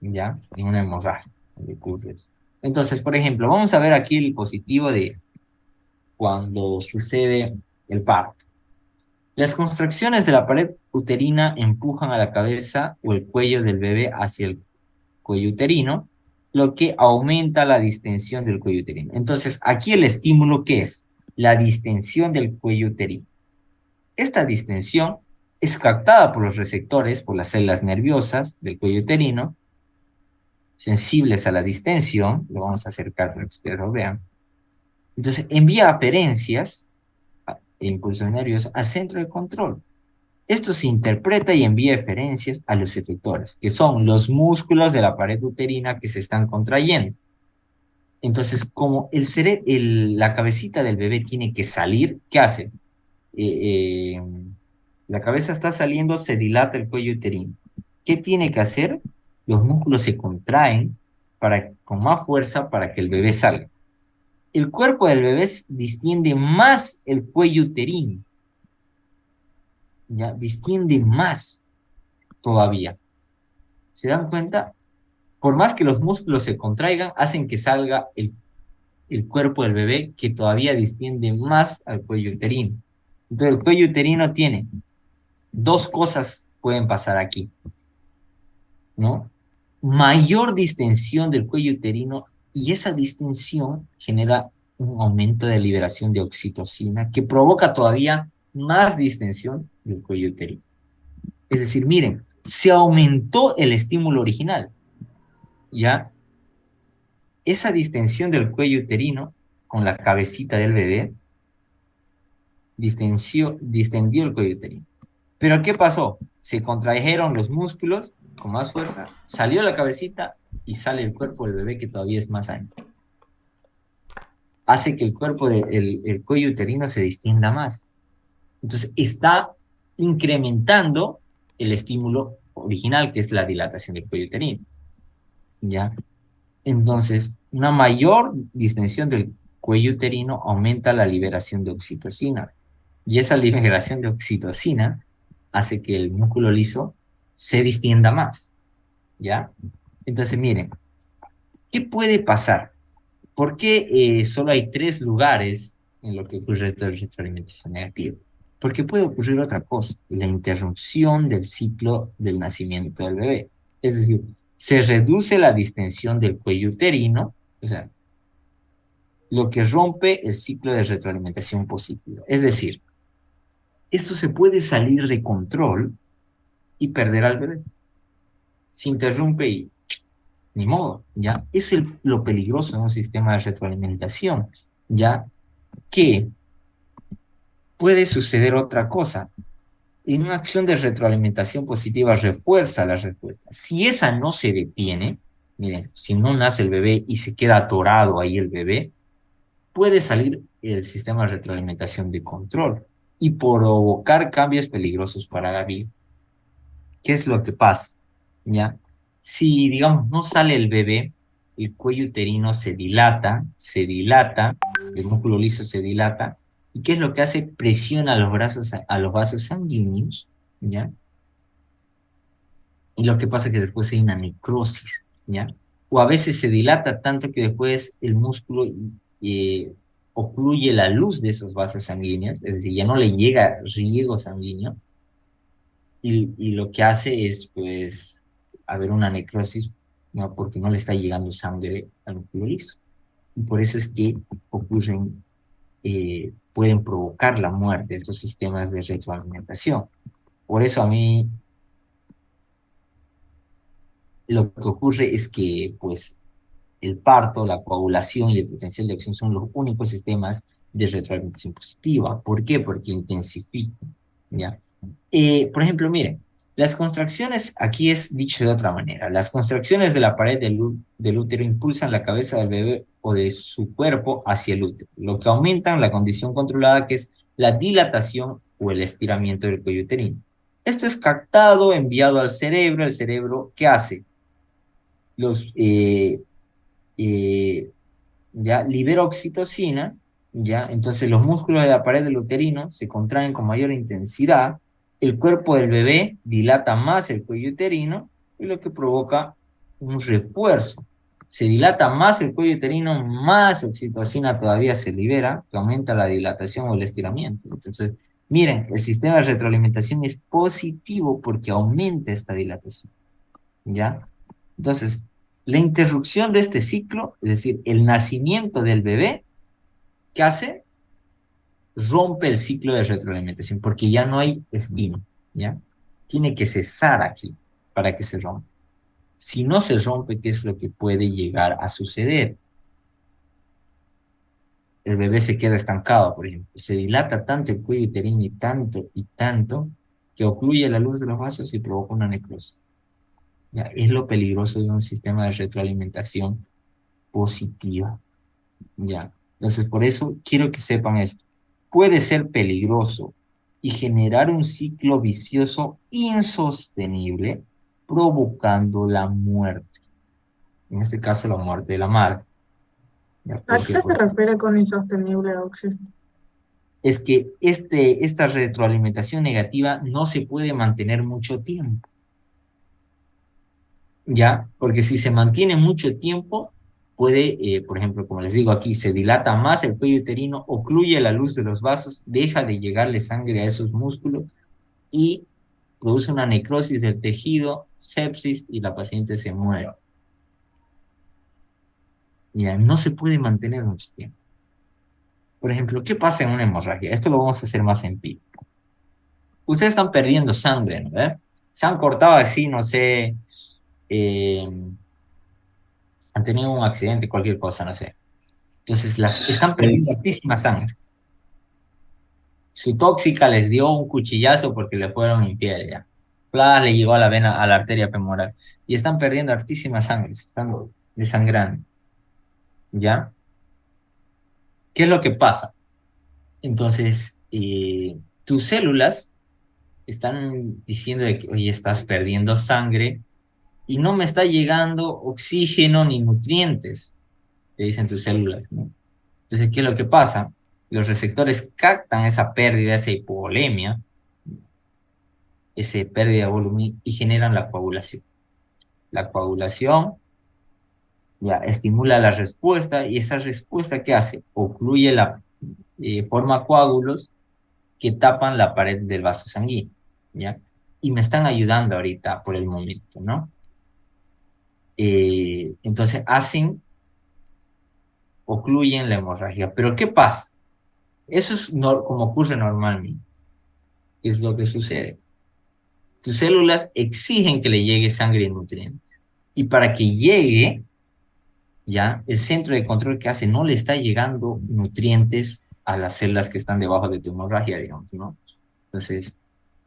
¿ya? En una hemorragia, donde ocurre eso. Entonces, por ejemplo, vamos a ver aquí el positivo de cuando sucede el parto. Las contracciones de la pared uterina empujan a la cabeza o el cuello del bebé hacia el cuello uterino, lo que aumenta la distensión del cuello uterino. Entonces, aquí el estímulo, ¿qué es? La distensión del cuello uterino. Esta distensión es captada por los receptores, por las células nerviosas del cuello uterino, sensibles a la distensión, lo vamos a acercar para que ustedes lo vean. Entonces, envía aferencias e impulsos nerviosos al centro de control. Esto se interpreta y envía eferencias a los efectores, que son los músculos de la pared uterina que se están contrayendo. Entonces, como la cabecita del bebé tiene que salir, ¿qué hace? La cabeza está saliendo, se dilata el cuello uterino. ¿Qué tiene que hacer? Los músculos se contraen con más fuerza para que el bebé salga. El cuerpo del bebé distiende más el cuello uterino, ¿ya? Distiende más todavía. ¿Se dan cuenta? Por más que los músculos se contraigan, hacen que salga el cuerpo del bebé, que todavía distiende más al cuello uterino. Entonces el cuello uterino tiene 2 cosas pueden pasar aquí, ¿no? Mayor distensión del cuello uterino, y esa distensión genera un aumento de liberación de oxitocina que provoca todavía más distensión del cuello uterino. Es decir, miren, se aumentó el estímulo original, ¿ya? Esa distensión del cuello uterino con la cabecita del bebé distendió el cuello uterino. Pero ¿qué pasó? Se contrajeron los músculos con más fuerza, salió la cabecita y sale el cuerpo del bebé que todavía es más ancho. Hace que el cuerpo el cuello uterino se distienda más. Entonces está incrementando el estímulo original, que es la dilatación del cuello uterino. ¿Ya? Entonces, una mayor distensión del cuello uterino aumenta la liberación de oxitocina. Y esa liberación de oxitocina hace que el músculo liso se distienda más. ¿Ya? Entonces, miren, ¿qué puede pasar? ¿Por qué solo hay 3 lugares en lo que ocurre esta retroalimentación negativa? Porque puede ocurrir otra cosa, la interrupción del ciclo del nacimiento del bebé. Es decir, se reduce la distensión del cuello uterino, o sea, lo que rompe el ciclo de retroalimentación positiva. Es decir, esto se puede salir de control y perder al bebé. Se interrumpe y ni modo, ¿ya? Es lo peligroso de un sistema de retroalimentación, ¿ya? Que puede suceder otra cosa. En una acción de retroalimentación positiva refuerza la respuesta. Si esa no se detiene, miren, si no nace el bebé y se queda atorado ahí el bebé, puede salir el sistema de retroalimentación de control y provocar cambios peligrosos para la vida. ¿Qué es lo que pasa? ¿Ya? Si, digamos, no sale el bebé, el cuello uterino se dilata, el músculo liso se dilata, ¿y qué es lo que hace? Presiona a los vasos sanguíneos, ¿ya? Y lo que pasa es que después hay una necrosis, ¿ya? O a veces se dilata tanto que después el músculo eh, ocluye la luz de esos vasos sanguíneos, es decir, ya no le llega riego sanguíneo, y lo que hace es, pues, haber una necrosis, ¿no? Porque no le está llegando sangre al músculo liso. Y por eso es que ocurren, pueden provocar la muerte de estos sistemas de retroalimentación. Por eso a mí lo que ocurre es que, pues, el parto, la coagulación y el potencial de acción son los únicos sistemas de retroalimentación positiva. ¿Por qué? Porque intensifican, ¿ya? Por ejemplo, miren, las contracciones, aquí es dicho de otra manera, las contracciones de la pared del útero impulsan la cabeza del bebé o de su cuerpo hacia el útero, lo que aumenta la condición controlada que es la dilatación o el estiramiento del cuello uterino. Esto es captado, enviado al cerebro. ¿El cerebro qué hace? Los, eh, ya libera oxitocina, ya, entonces los músculos de la pared del uterino se contraen con mayor intensidad, el cuerpo del bebé dilata más el cuello uterino, y lo que provoca un refuerzo. Se dilata más el cuello uterino, más oxitocina todavía se libera, que aumenta la dilatación o el estiramiento. Entonces, miren, el sistema de retroalimentación es positivo porque aumenta esta dilatación, ¿ya? Entonces, la interrupción de este ciclo, es decir, el nacimiento del bebé, ¿qué hace? Rompe el ciclo de retroalimentación, porque ya no hay estímulo, ¿ya? Tiene que cesar aquí para que se rompa. Si no se rompe, ¿qué es lo que puede llegar a suceder? El bebé se queda estancado, por ejemplo. Se dilata tanto el cuello uterino y tanto, que ocluye la luz de los vasos y provoca una necrosis. ¿Ya? Es lo peligroso de un sistema de retroalimentación positiva. Ya. Entonces, por eso quiero que sepan esto. Puede ser peligroso y generar un ciclo vicioso insostenible, provocando la muerte. En este caso, la muerte de la madre. ¿Ya? ¿A ¿Por qué? qué se Porque refiere con insostenible, Oxy? es que esta retroalimentación negativa no se puede mantener mucho tiempo. ¿Ya? Porque si se mantiene mucho tiempo, puede, por ejemplo, como les digo aquí, se dilata más el cuello uterino, ocluye la luz de los vasos, deja de llegarle sangre a esos músculos y produce una necrosis del tejido, sepsis y la paciente se muere. Ya, no se puede mantener mucho tiempo. Por ejemplo, ¿qué pasa en una hemorragia? Esto lo vamos a hacer más empírico. Ustedes están perdiendo sangre, ¿no? Se han cortado así, no sé, eh, han tenido un accidente, cualquier cosa, no sé. Entonces, están Sí, perdiendo altísima sangre. Su tóxica les dio un cuchillazo porque le fueron infiel, ya. Plas, le llegó a la vena, a la arteria femoral. Y están perdiendo hartísima sangre, se están desangrando, ¿ya? ¿Qué es lo que pasa? Entonces, tus células están diciendo de que, oye, estás perdiendo sangre y no me está llegando oxígeno ni nutrientes, te dicen tus células, ¿no? Entonces, ¿qué es lo que pasa? Los receptores captan esa pérdida, esa hipovolemia, esa pérdida de volumen y generan la coagulación. La coagulación ya estimula la respuesta y esa respuesta ¿qué hace? Ocluye forma coágulos que tapan la pared del vaso sanguíneo, ¿ya? Y me están ayudando ahorita por el momento, ¿no? Entonces ocluyen la hemorragia. Pero ¿qué pasa? Eso es como ocurre normalmente. ¿Qué es lo que sucede? Tus células exigen que le llegue sangre y nutrientes. Y para que llegue, ya, el centro de control que hace no le está llegando nutrientes a las células que están debajo de tu hemorragia, digamos, ¿no? Entonces,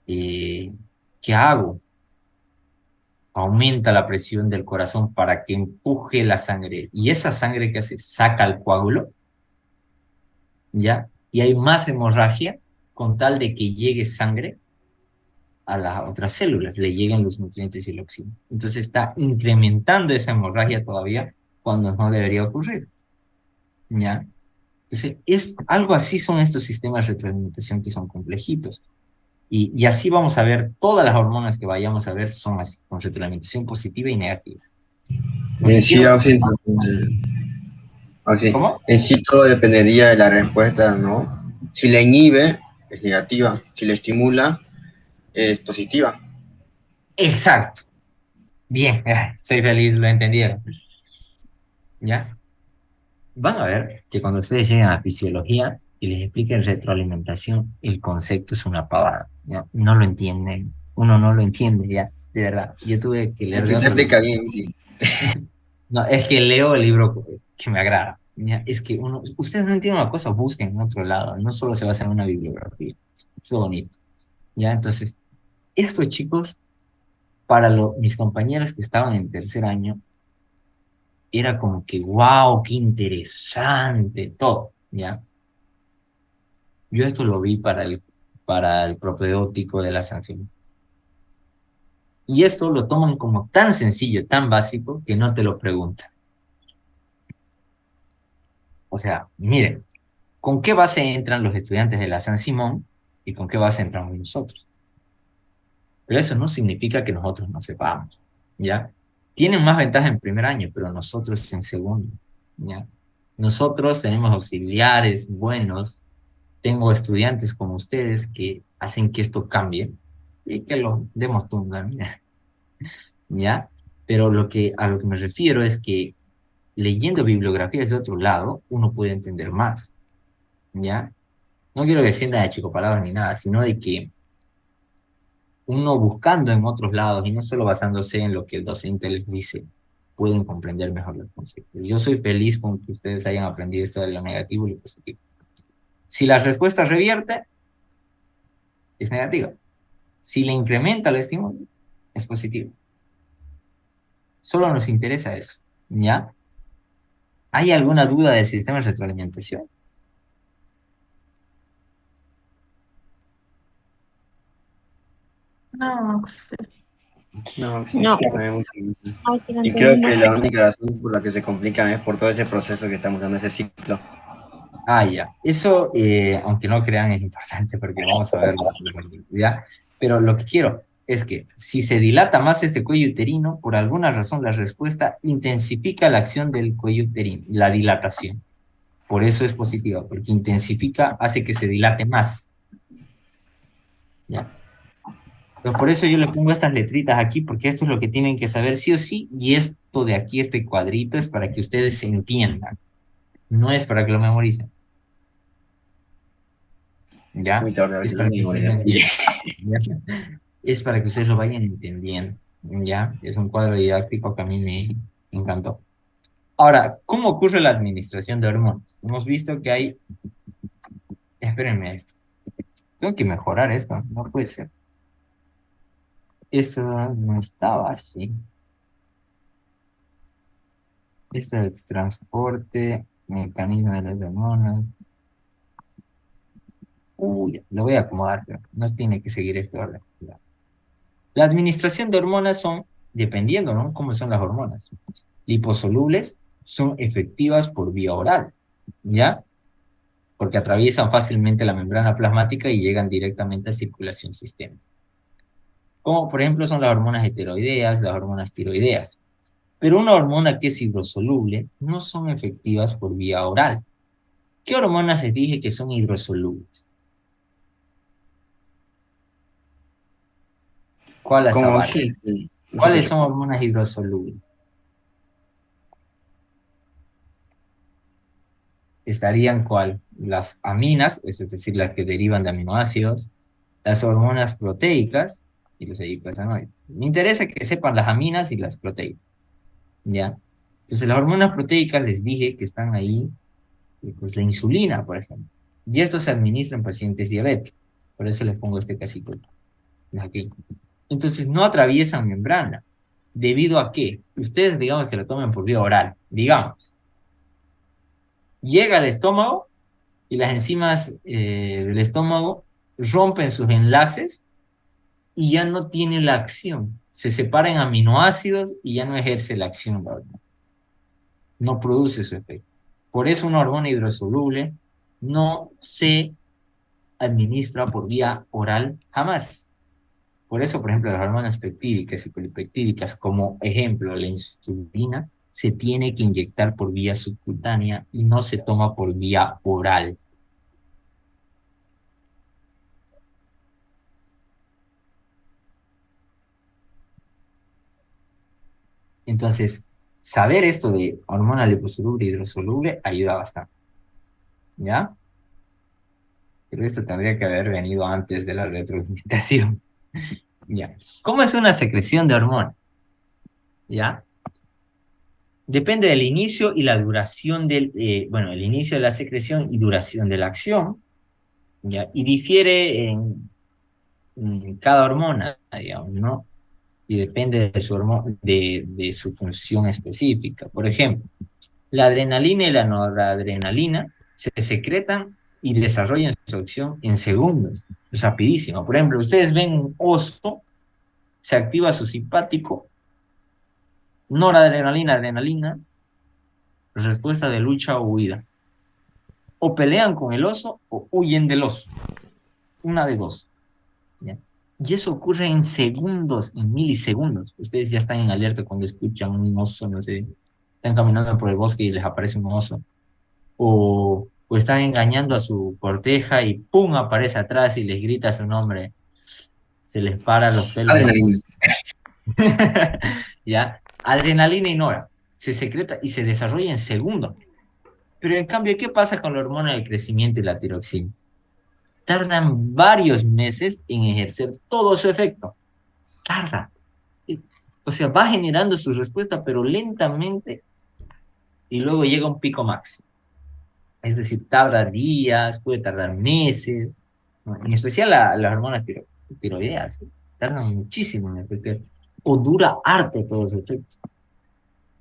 ¿qué hago? Aumenta la presión del corazón para que empuje la sangre. Y esa sangre que hace, saca el coágulo, ¿ya? Y hay más hemorragia con tal de que llegue sangre a las otras células, le lleguen los nutrientes y el oxígeno. Entonces está incrementando esa hemorragia todavía cuando no debería ocurrir, ¿ya? Entonces, algo así son estos sistemas de retroalimentación que son complejitos. Y así vamos a ver, todas las hormonas que vayamos a ver son así, con retroalimentación positiva y negativa. En Entonces, sí, ¿Cómo? en sí todo dependería de la respuesta, ¿no? Si la inhibe, es negativa. Si la estimula, es positiva. Exacto. Bien, soy feliz, lo entendieron. ¿Ya? Van a ver que cuando ustedes lleguen a fisiología y les expliquen retroalimentación, el concepto es una pavada, ¿ya? No lo entienden, uno no lo entiende ya, de verdad. Yo tuve que leer de Aquí te otro explica libro. bien, sí. No, es que leo el libro que me agrada. ¿Ya? Es que ustedes no entienden una cosa, busquen en otro lado, no solo se basa en una bibliografía. Es bonito. ¿Ya? Entonces, estos chicos, para mis compañeros que estaban en tercer año, era como que, wow, qué interesante, todo, ¿ya? Yo esto lo vi para el propedéutico de la sanción. Y esto lo toman como tan sencillo, tan básico, que no te lo preguntan. O sea, miren, ¿con qué base entran los estudiantes de la San Simón y con qué base entramos nosotros? Pero eso no significa que nosotros no sepamos, ¿ya? Tienen más ventaja en primer año, pero nosotros en segundo, ¿ya? Nosotros tenemos auxiliares buenos, tengo estudiantes como ustedes que hacen que esto cambie y que lo demos tunga, ¿ya? Pero a lo que me refiero es que leyendo bibliografías de otro lado, uno puede entender más, ¿ya? No quiero que sientan de chico palabras ni nada, sino de que uno buscando en otros lados y no solo basándose en lo que el docente les dice, pueden comprender mejor los conceptos. Yo soy feliz con que ustedes hayan aprendido esto de lo negativo y lo positivo. Si la respuesta revierte, es negativa. Si le incrementa el estímulo, es positivo. Solo nos interesa eso, ¿ya? ¿Hay alguna duda del sistema de retroalimentación? No, No, sí, No, no hay mucho más. ay, sí, no Y creo entendí. que la única razón por la que se complican es por todo ese proceso que estamos dando, ese ciclo. Ya. Eso, aunque no crean, es importante porque vamos a verlo, ¿ya? Pero lo que quiero es que si se dilata más este cuello uterino, por alguna razón la respuesta intensifica la acción del cuello uterino, la dilatación. Por eso es positiva, porque intensifica, hace que se dilate más, ¿ya? Pero por eso yo le pongo estas letritas aquí, porque esto es lo que tienen que saber sí o sí, y esto de aquí, este cuadrito, es para que ustedes se entiendan, no es para que lo memoricen, ¿ya? Muy tarde, a Es veces la para que ustedes lo memoria. entiendan, ¿ya? Es para que ustedes lo vayan entendiendo, ¿ya? Es un cuadro didáctico que a mí me encantó. Ahora, ¿cómo ocurre la administración de hormonas? Hemos visto que hay, espérenme esto, Tengo que mejorar esto, no puede ser. Esto no estaba así. Esto es transporte, mecanismo de las hormonas. Uy, lo voy a acomodar, pero no tiene que seguir este orden. La administración de hormonas son, dependiendo, ¿no? Cómo son las hormonas. Liposolubles son efectivas por vía oral, ¿ya? Porque atraviesan fácilmente la membrana plasmática y llegan directamente a circulación sistémica. Como por ejemplo son las hormonas heteroideas, las hormonas tiroideas. Pero una hormona que es hidrosoluble no son efectivas por vía oral. ¿Qué hormonas les dije que son hidrosolubles? ¿Cuáles, Como Zavala? que, no se ¿Cuáles escucha. son hormonas hidrosolubles? Estarían ¿cuál? Las aminas, es decir, las que derivan de aminoácidos, las hormonas proteicas y los eicosanoides. Me interesa que sepan las aminas y las proteicas, ¿ya? Entonces, las hormonas proteicas les dije que están ahí, pues la insulina, por ejemplo. Y esto se administra en pacientes diabéticos. Por eso les pongo este casito aquí. Entonces, no atraviesan membrana. ¿Debido a qué? Ustedes, digamos que lo tomen por vía oral. Digamos, llega al estómago y las enzimas del estómago rompen sus enlaces y ya no tiene la acción. Se separan aminoácidos y ya no ejerce la acción la hormona. No produce su efecto. Por eso una hormona hidrosoluble no se administra por vía oral jamás. Por eso, por ejemplo, las hormonas peptídicas y polipeptídicas, como ejemplo, la insulina, se tiene que inyectar por vía subcutánea y no se toma por vía oral. Entonces, saber esto de hormona liposoluble e hidrosoluble ayuda bastante, ¿ya? Pero esto tendría que haber venido antes de la retroalimentación, ¿ya? ¿Cómo es una secreción de hormona? ¿Ya? Depende del inicio y la duración del, bueno, el inicio de la secreción y duración de la acción, ¿ya? Y difiere en cada hormona, digamos, ¿no? Y depende de su, de su función específica. Por ejemplo, la adrenalina y la noradrenalina se secretan y desarrollan su acción en segundos. Es rapidísimo. Por ejemplo, ustedes ven un oso, se activa su simpático, noradrenalina, adrenalina, respuesta de lucha o huida. O pelean con el oso o huyen del oso. Una de dos. ¿Ya? Y eso ocurre en segundos, en milisegundos. Ustedes ya están en alerta cuando escuchan un oso, no sé, están caminando por el bosque y les aparece un oso. O están engañando a su corteja y ¡pum! Aparece atrás y les grita su nombre. Se les paran los pelos de punta. Adrenalina. ¿Ya? Adrenalina y nora se secreta y se desarrolla en segundos. Pero en cambio, ¿qué pasa con la hormona del crecimiento y la tiroxina? Tardan varios meses en ejercer todo su efecto. Tarda. O sea, va generando su respuesta, pero lentamente, y luego llega un pico máximo. Es decir, tarda días, puede tardar meses, ¿no? En especial las hormonas tiroideas, tardan muchísimo en efectuar, o dura harto todo su efecto,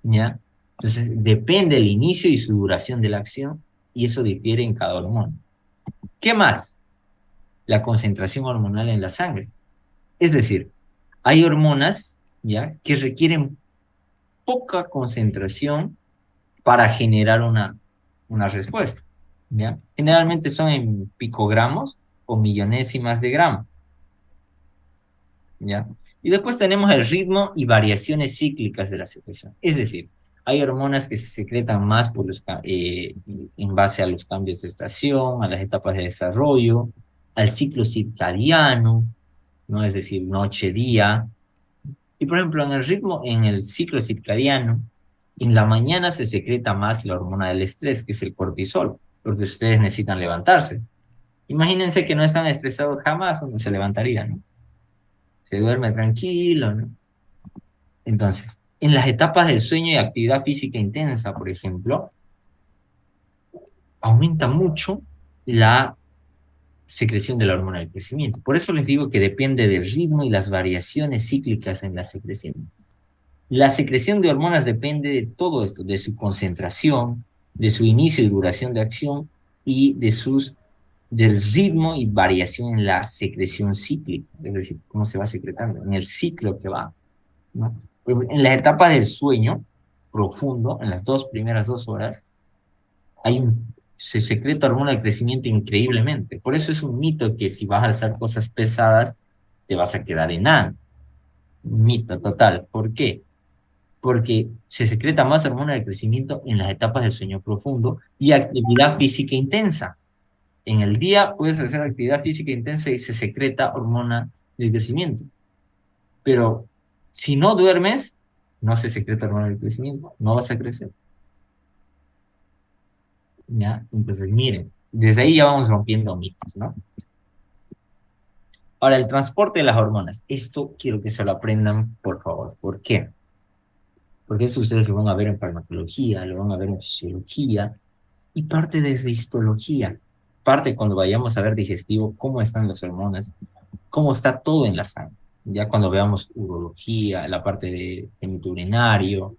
¿ya? Entonces, depende el inicio y su duración de la acción, y eso difiere en cada hormona. ¿Qué más? La concentración hormonal en la sangre. Es decir, hay hormonas, ¿ya?, que requieren poca concentración para generar una respuesta, ¿ya? Generalmente son en picogramos o millonésimas de gramo, ¿ya? Y después tenemos el ritmo y variaciones cíclicas de la secreción. Es decir, hay hormonas que se secretan más por en base a los cambios de estación, a las etapas de desarrollo, al ciclo circadiano, ¿no? Es decir, noche-día. Y por ejemplo, en el ritmo, en el ciclo circadiano, en la mañana se secreta más la hormona del estrés, que es el cortisol, porque ustedes necesitan levantarse. Imagínense que no están estresados jamás, uno se levantaría, ¿no? Se duerme tranquilo, ¿no? Entonces, en las etapas del sueño y actividad física intensa, por ejemplo, aumenta mucho la secreción de la hormona del crecimiento. Por eso les digo que depende del ritmo y las variaciones cíclicas en la secreción. La secreción de hormonas depende de todo esto, de su concentración, de su inicio y duración de acción y del ritmo y variación en la secreción cíclica, es decir, cómo se va secretando, en el ciclo que va, ¿no? En las etapas del sueño profundo, en las primeras 2 horas, se secreta hormona del crecimiento increíblemente. Por eso es un mito que si vas a alzar cosas pesadas, te vas a quedar enano. Un mito total. ¿Por qué? Porque se secreta más hormona del crecimiento en las etapas del sueño profundo y actividad física intensa. En el día puedes hacer actividad física intensa y se secreta hormona del crecimiento. Pero si no duermes, no se secreta hormona del crecimiento, no vas a crecer. ¿Ya? Entonces, miren, desde ahí ya vamos rompiendo mitos, ¿no? Ahora, el transporte de las hormonas. Esto quiero que se lo aprendan, por favor. ¿Por qué? Porque esto ustedes lo van a ver en farmacología, lo van a ver en fisiología, y parte desde histología. Parte cuando vayamos a ver digestivo, cómo están las hormonas, cómo está todo en la sangre. Ya cuando veamos urología, la parte de gemito urinario,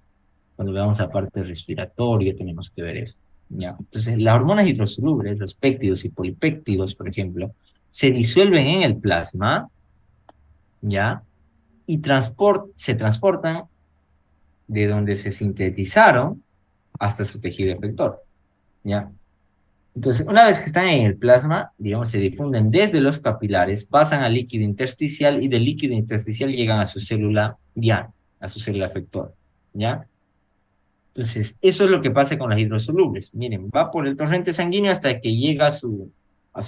cuando veamos la parte respiratoria, tenemos que ver esto. ¿Ya? Entonces, las hormonas hidrosolubles, los péptidos y polipéptidos, por ejemplo, se disuelven en el plasma, ¿ya? Y se transportan de donde se sintetizaron hasta su tejido efector, ¿ya? Entonces, una vez que están en el plasma, digamos, se difunden desde los capilares, pasan al líquido intersticial y del líquido intersticial llegan a su célula diana, a su célula efector, ¿ya? Entonces, eso es lo que pasa con las hidrosolubles. Miren, va por el torrente sanguíneo hasta que llega a su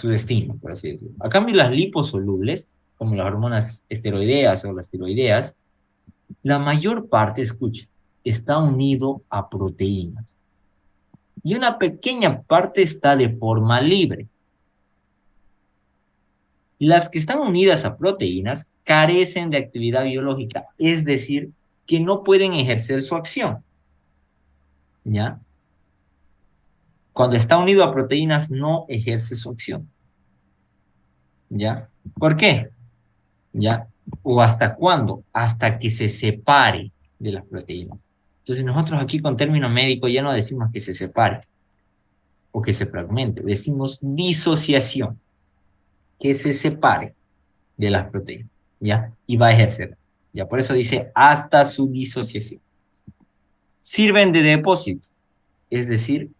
destino, por así decirlo. A cambio, las liposolubles, como las hormonas esteroideas o las tiroideas, la mayor parte, escucha, está unido a proteínas. Y una pequeña parte está de forma libre. Las que están unidas a proteínas carecen de actividad biológica, es decir, que no pueden ejercer su acción. ¿Ya? Cuando está unido a proteínas no ejerce su acción. ¿Ya? ¿Por qué? ¿Ya? ¿O hasta cuándo? Hasta que se separe de las proteínas. Entonces nosotros aquí con término médico ya no decimos que se separe o que se fragmente, decimos disociación, que se separe de las proteínas, ¿ya? Y va a ejercer. Ya por eso dice hasta su disociación. Sirven de depósito, es decir,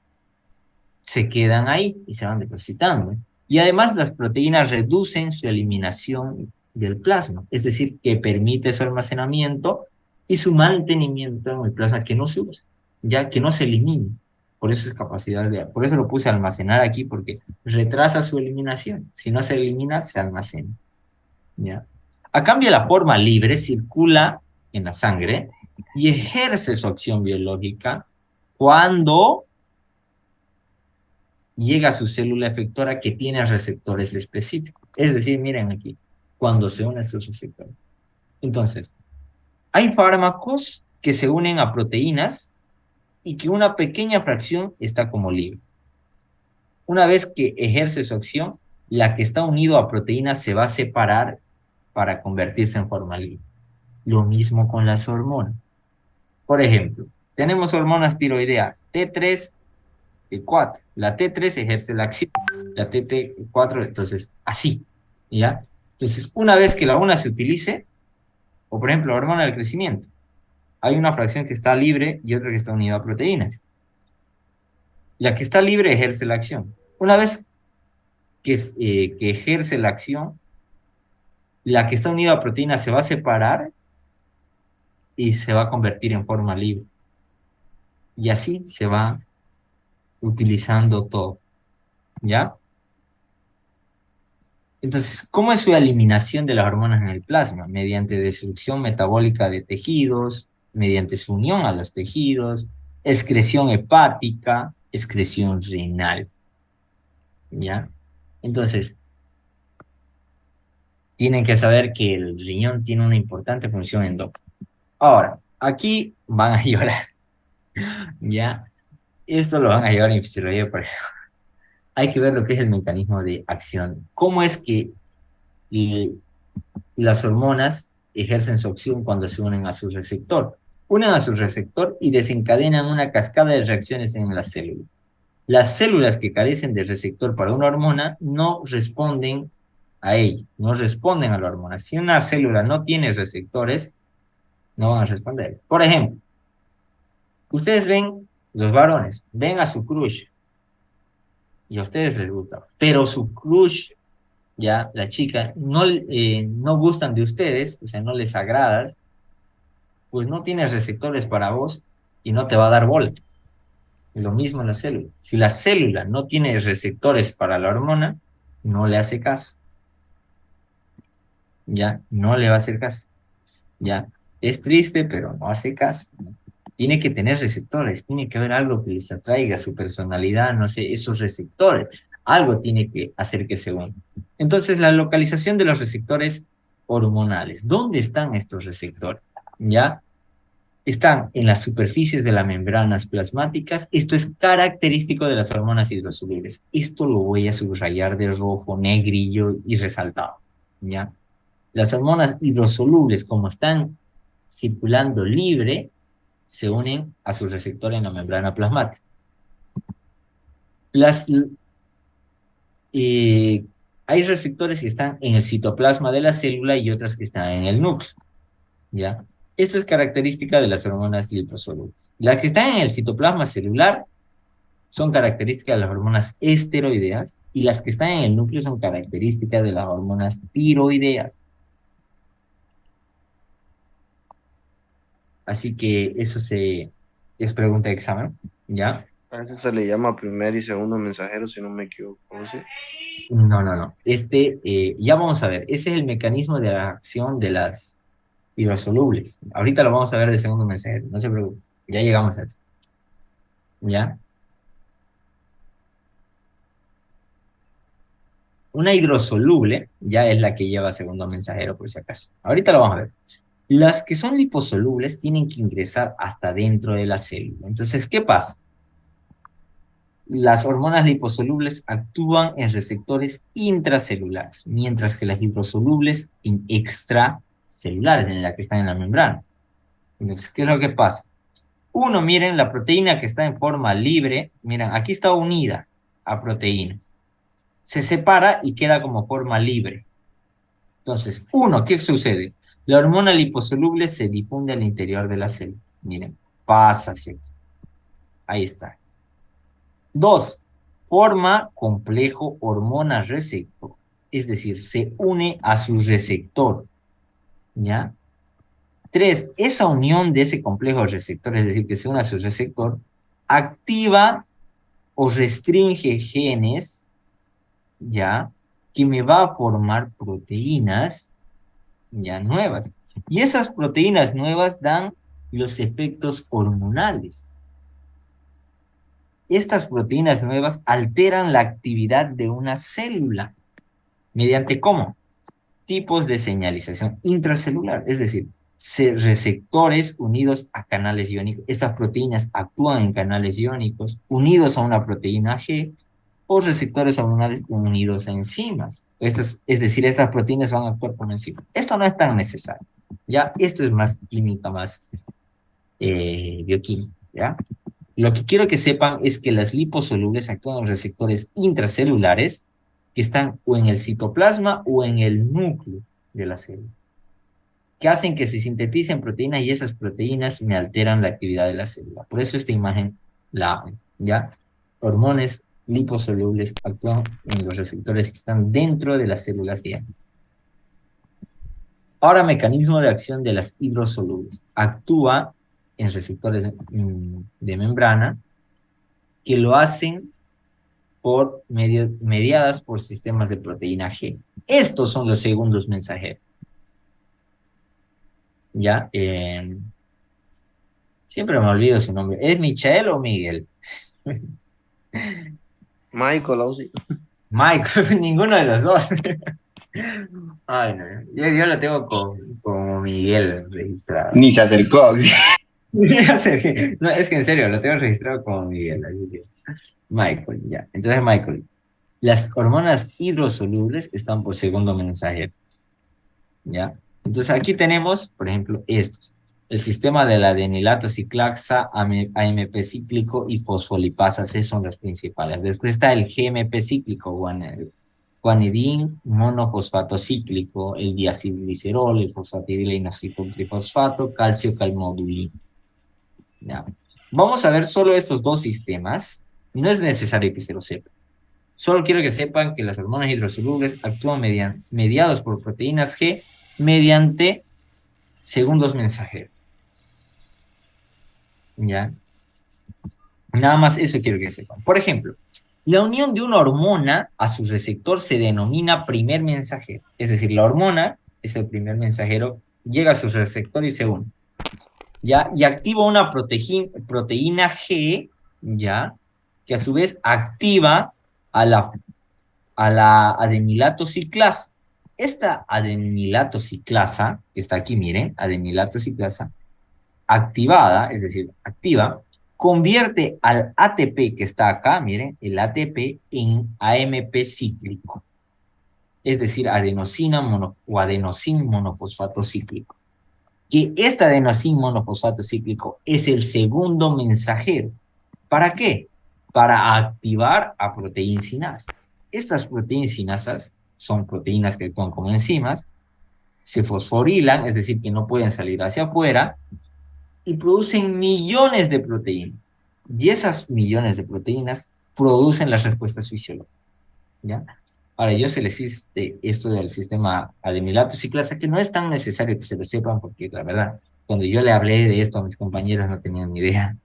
se quedan ahí y se van depositando. Y además las proteínas reducen su eliminación del plasma, es decir, que permite su almacenamiento y su mantenimiento en el plasma, que no se use, ya que no se elimine. Por eso es capacidad por eso lo puse a almacenar aquí, porque retrasa su eliminación. Si no se elimina, se almacena. ¿Ya? A cambio, la forma libre circula en la sangre y ejerce su acción biológica cuando llega a su célula efectora que tiene receptores específicos. Es decir, miren aquí, cuando se unen sus receptores. Entonces, hay fármacos que se unen a proteínas y que una pequeña fracción está como libre. Una vez que ejerce su acción, la que está unido a proteínas se va a separar para convertirse en forma libre. Lo mismo con las hormonas. Por ejemplo, tenemos hormonas tiroideas T3, T4. La T3 ejerce la acción, la T4, entonces así, ¿ya? Entonces, una vez que la una se utilice, o por ejemplo, la hormona del crecimiento, hay una fracción que está libre y otra que está unida a proteínas. La que está libre ejerce la acción. Una vez que ejerce la acción, la que está unida a proteínas se va a separar y se va a convertir en forma libre. Y así se va utilizando todo, ¿ya? Entonces, ¿cómo es su eliminación de las hormonas en el plasma? Mediante destrucción metabólica de tejidos, mediante su unión a los tejidos, excreción hepática, excreción renal, ¿ya? Entonces, tienen que saber que el riñón tiene una importante función endocrina. Ahora, aquí van a llorar, ¿ya? Esto lo van a llevar en fisiología, por ejemplo. hay que ver lo que es el mecanismo de acción. ¿Cómo es que eh, las hormonas ejercen su acción cuando se unen a su receptor? Unen a su receptor y desencadenan una cascada de reacciones en la célula. Las células que carecen de receptor para una hormona no responden a ella, no responden a la hormona. Si una célula no tiene receptores, no van a responder. Por ejemplo, ustedes ven, los varones, ven a su crush y a ustedes les gusta, pero su crush, ya, la chica, no gustan de ustedes, o sea, no les agradas, pues no tiene receptores para vos y no te va a dar bola. Lo mismo en la célula. Si la célula no tiene receptores para la hormona, no le hace caso. Ya, no le va a hacer caso. Ya, es triste, pero no hace caso. Tiene que tener receptores, tiene que haber algo que les atraiga su personalidad, no sé, esos receptores. Algo tiene que hacer que se unan. Entonces, la localización de los receptores hormonales. ¿Dónde están estos receptores? ¿Ya? Están en las superficies de las membranas plasmáticas. Esto es característico de las hormonas hidrosolubles. Esto lo voy a subrayar de rojo, negrillo y resaltado. ¿Ya? Las hormonas hidrosolubles, como están circulando libre, se unen a su receptor en la membrana plasmática. Las, hay receptores que están en el citoplasma de la célula y otras que están en el núcleo. ¿Ya? Esto es característica de las hormonas liposolubles. Las que están en el citoplasma celular son características de las hormonas esteroideas y las que están en el núcleo son características de las hormonas tiroideas. Así que eso es pregunta de examen, ¿ya? A eso se le llama primer y segundo mensajero, si no me equivoco. ¿Sí? No, no, no. Ya vamos a ver. Ese es el mecanismo de la acción de las hidrosolubles. Ahorita lo vamos a ver de segundo mensajero, no se preocupe. Ya llegamos a eso. ¿Ya? Una hidrosoluble ya es la que lleva segundo mensajero, por si acaso. Ahorita lo vamos a ver. Las que son liposolubles tienen que ingresar hasta dentro de la célula. Entonces, ¿qué pasa? Las hormonas liposolubles actúan en receptores intracelulares, mientras que las hidrosolubles en extracelulares, en la que están en la membrana. Entonces, ¿qué es lo que pasa? Uno, miren, la proteína que está en forma libre, miren, aquí está unida a proteínas. Se separa y queda como forma libre. Entonces, uno, ¿qué sucede? La hormona liposoluble se difunde al interior de la célula. Miren, pasa hacia aquí. Ahí está. Dos, forma complejo hormona-receptor. Es decir, se une a su receptor. ¿Ya? Tres, esa unión de ese complejo receptor, es decir, que se une a su receptor, activa o restringe genes, ¿ya? Que me va a formar proteínas, ya nuevas. Y esas proteínas nuevas dan los efectos hormonales. Estas proteínas nuevas alteran la actividad de una célula. ¿Mediante cómo? Tipos de señalización intracelular, es decir, receptores unidos a canales iónicos. Estas proteínas actúan en canales iónicos unidos a una proteína G o receptores hormonales unidos a enzimas. Es decir, estas proteínas van a actuar como enzimas. Esto no es tan necesario. ¿Ya? Esto es más química, más bioquímica. ¿Ya? Lo que quiero que sepan es que las liposolubles actúan en receptores intracelulares que están o en el citoplasma o en el núcleo de la célula, que hacen que se sinteticen proteínas y esas proteínas me alteran la actividad de la célula. Por eso esta imagen ¿ya? Hormonas liposolubles actúan en los receptores que están dentro de las células diana. Ahora, mecanismo de acción de las hidrosolubles. Actúa en receptores de membrana que lo hacen mediadas por sistemas de proteína G. Estos son los segundos mensajeros. ¿Ya? Siempre me olvido su nombre. ¿Es Michael o Miguel? Michael, Ausi. Michael, ninguno de los dos. Ay, no. Yo lo tengo como Miguel registrado. Ni se acercó. No, es que en serio, lo tengo registrado como Miguel. Así que Michael, ya. Entonces, Michael. Las hormonas hidrosolubles están por segundo mensajero, ¿ya? Entonces aquí tenemos, por ejemplo, estos. El sistema de la adenilato ciclaxa, AMP cíclico y fosfolipasa C son los principales. Después está el GMP cíclico, guanidín monofosfato cíclico, el diacilglicerol, el fosfatidilainositol trifosfato, calcio calmodulina. ¿Ya? Vamos a ver solo estos dos sistemas. No es necesario que se lo sepan. Solo quiero que sepan que las hormonas hidrosolubles actúan mediados por proteínas G mediante segundos mensajeros. ¿Ya? Nada más eso quiero que sepan. Por ejemplo, la unión de una hormona a su receptor se denomina primer mensajero. Es decir, la hormona es el primer mensajero, llega a su receptor y se une. ¿Ya? Y activa una proteína G, ¿ya? Que a su vez activa a la adenilato ciclasa. Esta adenilato ciclasa, que está aquí, miren, adenilato ciclasa, activada, es decir, activa, convierte al ATP que está acá, miren, el ATP en AMP cíclico, es decir, o adenosín monofosfato cíclico. Que este adenosín monofosfato cíclico es el segundo mensajero. ¿Para qué? Para activar a proteinsinasas. Estas proteinsinasas son proteínas que actúan como enzimas, se fosforilan, es decir, que no pueden salir hacia afuera, y producen millones de proteínas. Y esas millones de proteínas producen las respuestas fisiológicas, ¿ya? Ahora, yo se les hice esto del sistema adenilato ciclasa, que no es tan necesario que se lo sepan, porque la verdad, cuando yo le hablé de esto a mis compañeros no tenían ni idea,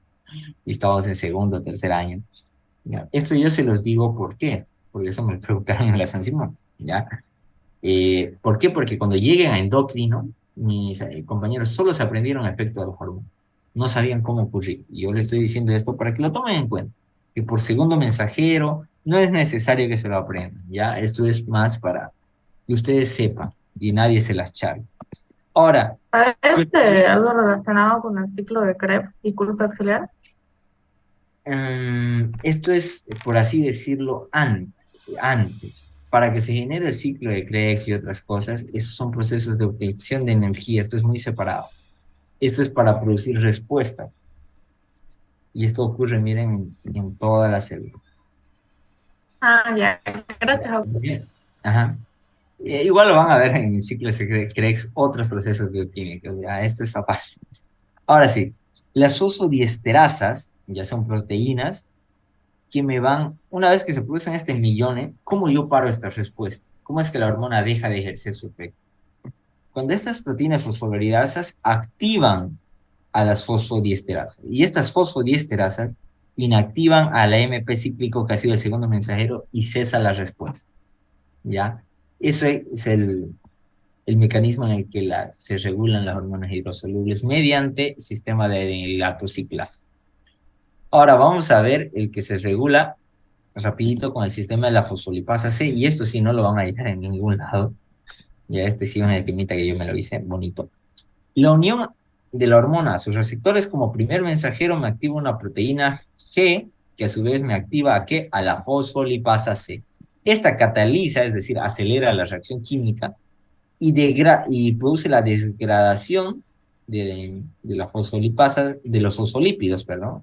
y estábamos en segundo o tercer año. ¿Ya? Esto yo se los digo, ¿por qué? Porque eso me preguntaron en la San Simón, ¿ya? ¿Por qué? Porque cuando lleguen a endocrino, mis compañeros solo se aprendieron efecto de los hormonas. No sabían cómo ocurrir. Y yo les estoy diciendo esto para que lo tomen en cuenta. Que por segundo mensajero no es necesario que se lo aprendan, ¿ya? Esto es más para que ustedes sepan y nadie se las charle. Ahora, Algo relacionado con el ciclo de Krebs y culpa auxiliar. esto es, por así decirlo, antes. Para que se genere el ciclo de Krebs y otras cosas, esos son procesos de obtención de energía, esto es muy separado. Esto es para producir respuestas. Y esto ocurre, miren, en todas las células. Ah, ya. Gracias. Bien. Ajá. Igual lo van a ver en el ciclo de Krebs, otros procesos bioquímicos. Ya, esto es aparte. Ahora sí, las fosfodiesterasas, ya son proteínas, que me van, una vez que se producen este millón, ¿cómo yo paro esta respuesta? ¿Cómo es que la hormona deja de ejercer su efecto? Cuando estas proteínas fosforilasas activan a las fosfodiesterasas, y estas fosfodiesterasas inactivan al AMP cíclico que ha sido el segundo mensajero y cesa la respuesta, ¿ya? Ese es el mecanismo en el que se regulan las hormonas hidrosolubles mediante sistema de adenilato ciclasa. Ahora vamos a ver el que se regula rapidito con el sistema de la fosfolipasa C, y esto sí no lo van a hallar en ningún lado. Ya este sí es una esquemita que yo me lo hice bonito. La unión de la hormona a sus receptores como primer mensajero me activa una proteína G, que a su vez me activa ¿a qué? A la fosfolipasa C. Esta cataliza, es decir, acelera la reacción química y produce la degradación de la fosfolipasa, de los fosfolípidos, perdón,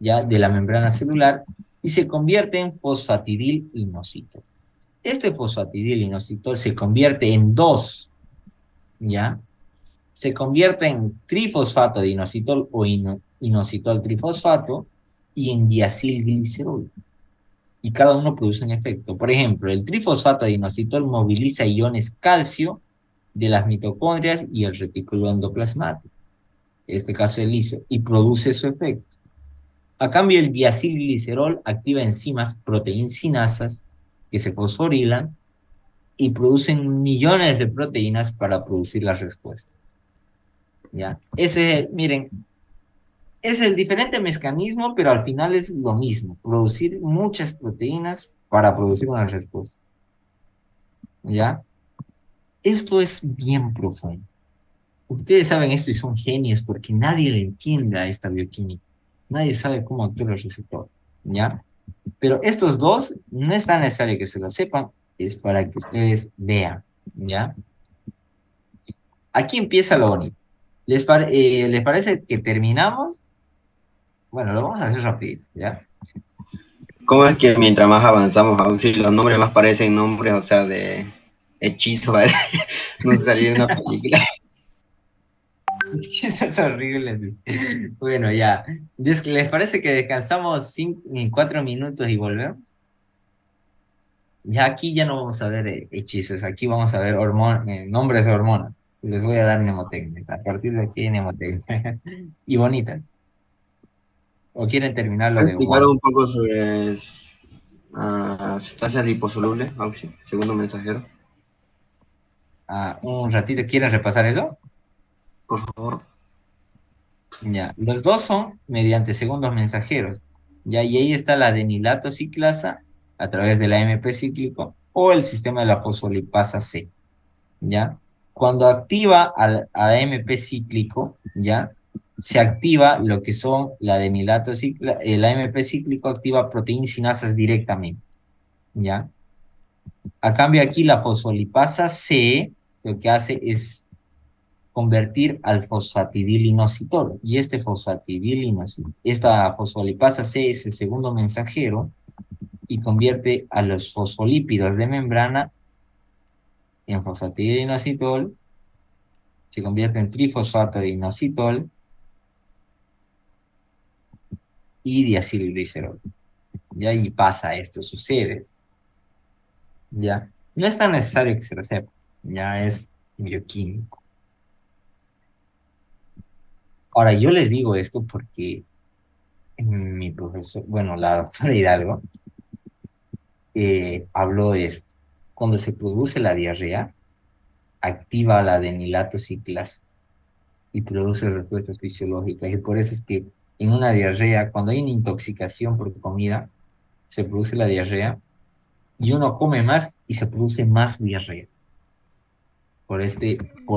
ya de la membrana celular, y se convierte en fosfatidil-inositol. Este fosfatidil-inositol se convierte en dos, ¿ya? Se convierte en trifosfato de inositol o inositol trifosfato y en diacilglicerol. Y cada uno produce un efecto. Por ejemplo, el trifosfato de inositol moviliza iones calcio de las mitocondrias y el retículo endoplasmático, en este caso el liso, y produce su efecto. A cambio, el diacilglicerol activa enzimas proteinsinasas que se fosforilan y producen millones de proteínas para producir la respuesta. ¿Ya? Miren, es el diferente mecanismo, pero al final es lo mismo, producir muchas proteínas para producir una respuesta. ¿Ya? Esto es bien profundo. Ustedes saben esto y son genios porque nadie le entiende a esta bioquímica. Nadie sabe cómo actúa el receptor. ¿Ya? Pero estos dos no es tan necesario que se lo sepan, es para que ustedes vean, ¿ya? Aquí empieza lo bonito. ¿Les parece que terminamos? Bueno, lo vamos a hacer rapidito, ¿ya? ¿Cómo es que mientras más avanzamos, aún si los nombres más parecen nombres, o sea, de hechizos, no salía una película? Chistes horribles. Bueno, ya. ¿Les parece que descansamos 4 minutos y volvemos? Ya aquí ya no vamos a ver hechizos, aquí vamos a ver nombres de hormonas. Les voy a dar mnemotecnia. A partir de aquí, mnemotecnia. Y bonitas. ¿O quieren terminar lo ¿Puedes de explicar Word? un poco sobre sustancias liposolubles, Auxi? Segundo mensajero, Un ratito, ¿quieren repasar eso? por favor. Ya. Los dos son mediante segundos mensajeros. Ya, y ahí está la adenilato ciclasa a través del AMP cíclico o el sistema de la fosfolipasa C. ¿Ya? Cuando activa al AMP cíclico, ¿ya? Se activa lo que son la adenilato cicla, el AMP cíclico activa proteínas sinasas directamente, ¿ya? A cambio aquí la fosfolipasa C lo que hace es convertir al fosfatidilinositol y esta fosfolipasa C es el segundo mensajero y convierte a los fosfolípidos de membrana en fosfatidilinositol, se convierte en trifosfato de inositol y diacilglicerol. Ya ahí pasa esto, sucede. Ya. No es tan necesario que se lo sepa. Ya es bioquímico. Ahora, yo les digo esto porque mi profesor, bueno, la doctora Hidalgo, habló de esto. Cuando se produce la diarrea, activa la adenilato ciclasa y produce respuestas fisiológicas. Y por eso es que en una diarrea, cuando hay una intoxicación por comida, se produce la diarrea y uno come más y se produce más diarrea.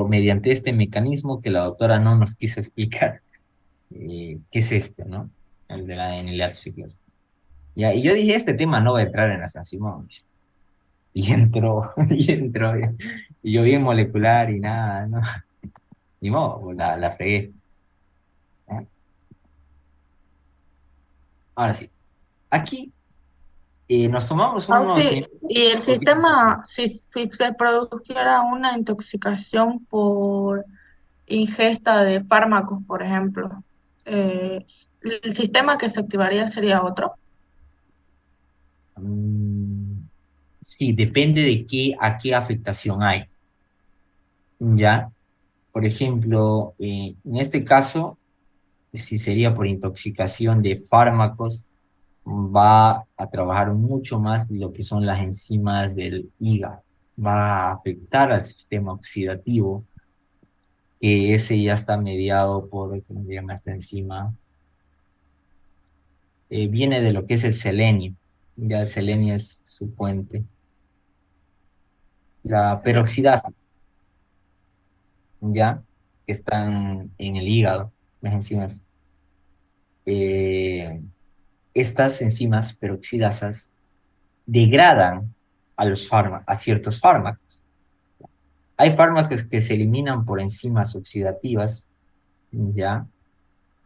Mediante este mecanismo que la doctora no nos quiso explicar, qué es este, ¿no? El de la enilatoxiclosa. Ya, y yo dije, este tema no va a entrar en la San Simón. Y entró, y entró. Y yo bien molecular y nada, ¿no? Ni modo, la fregué. ¿Eh? Ahora sí, aquí nos tomamos unos Sí, minutos. y el Ok. sistema, si se produjera una intoxicación por ingesta de fármacos, por ejemplo, el sistema que se activaría sería otro. Mm, sí, depende de a qué afectación hay. ¿Ya? Por ejemplo, en este caso, si sería por intoxicación de fármacos, va a trabajar mucho más lo que son las enzimas del hígado. Va a afectar al sistema oxidativo, que ese ya está mediado por, ¿cómo se llama esta enzima? Viene de lo que es el selenio. Ya el selenio es su puente. La Ya. peroxidasa, ya, que están en el hígado, las enzimas. Eh, Estas enzimas peroxidasas degradan a ciertos fármacos. Hay fármacos que se eliminan por enzimas oxidativas, ya,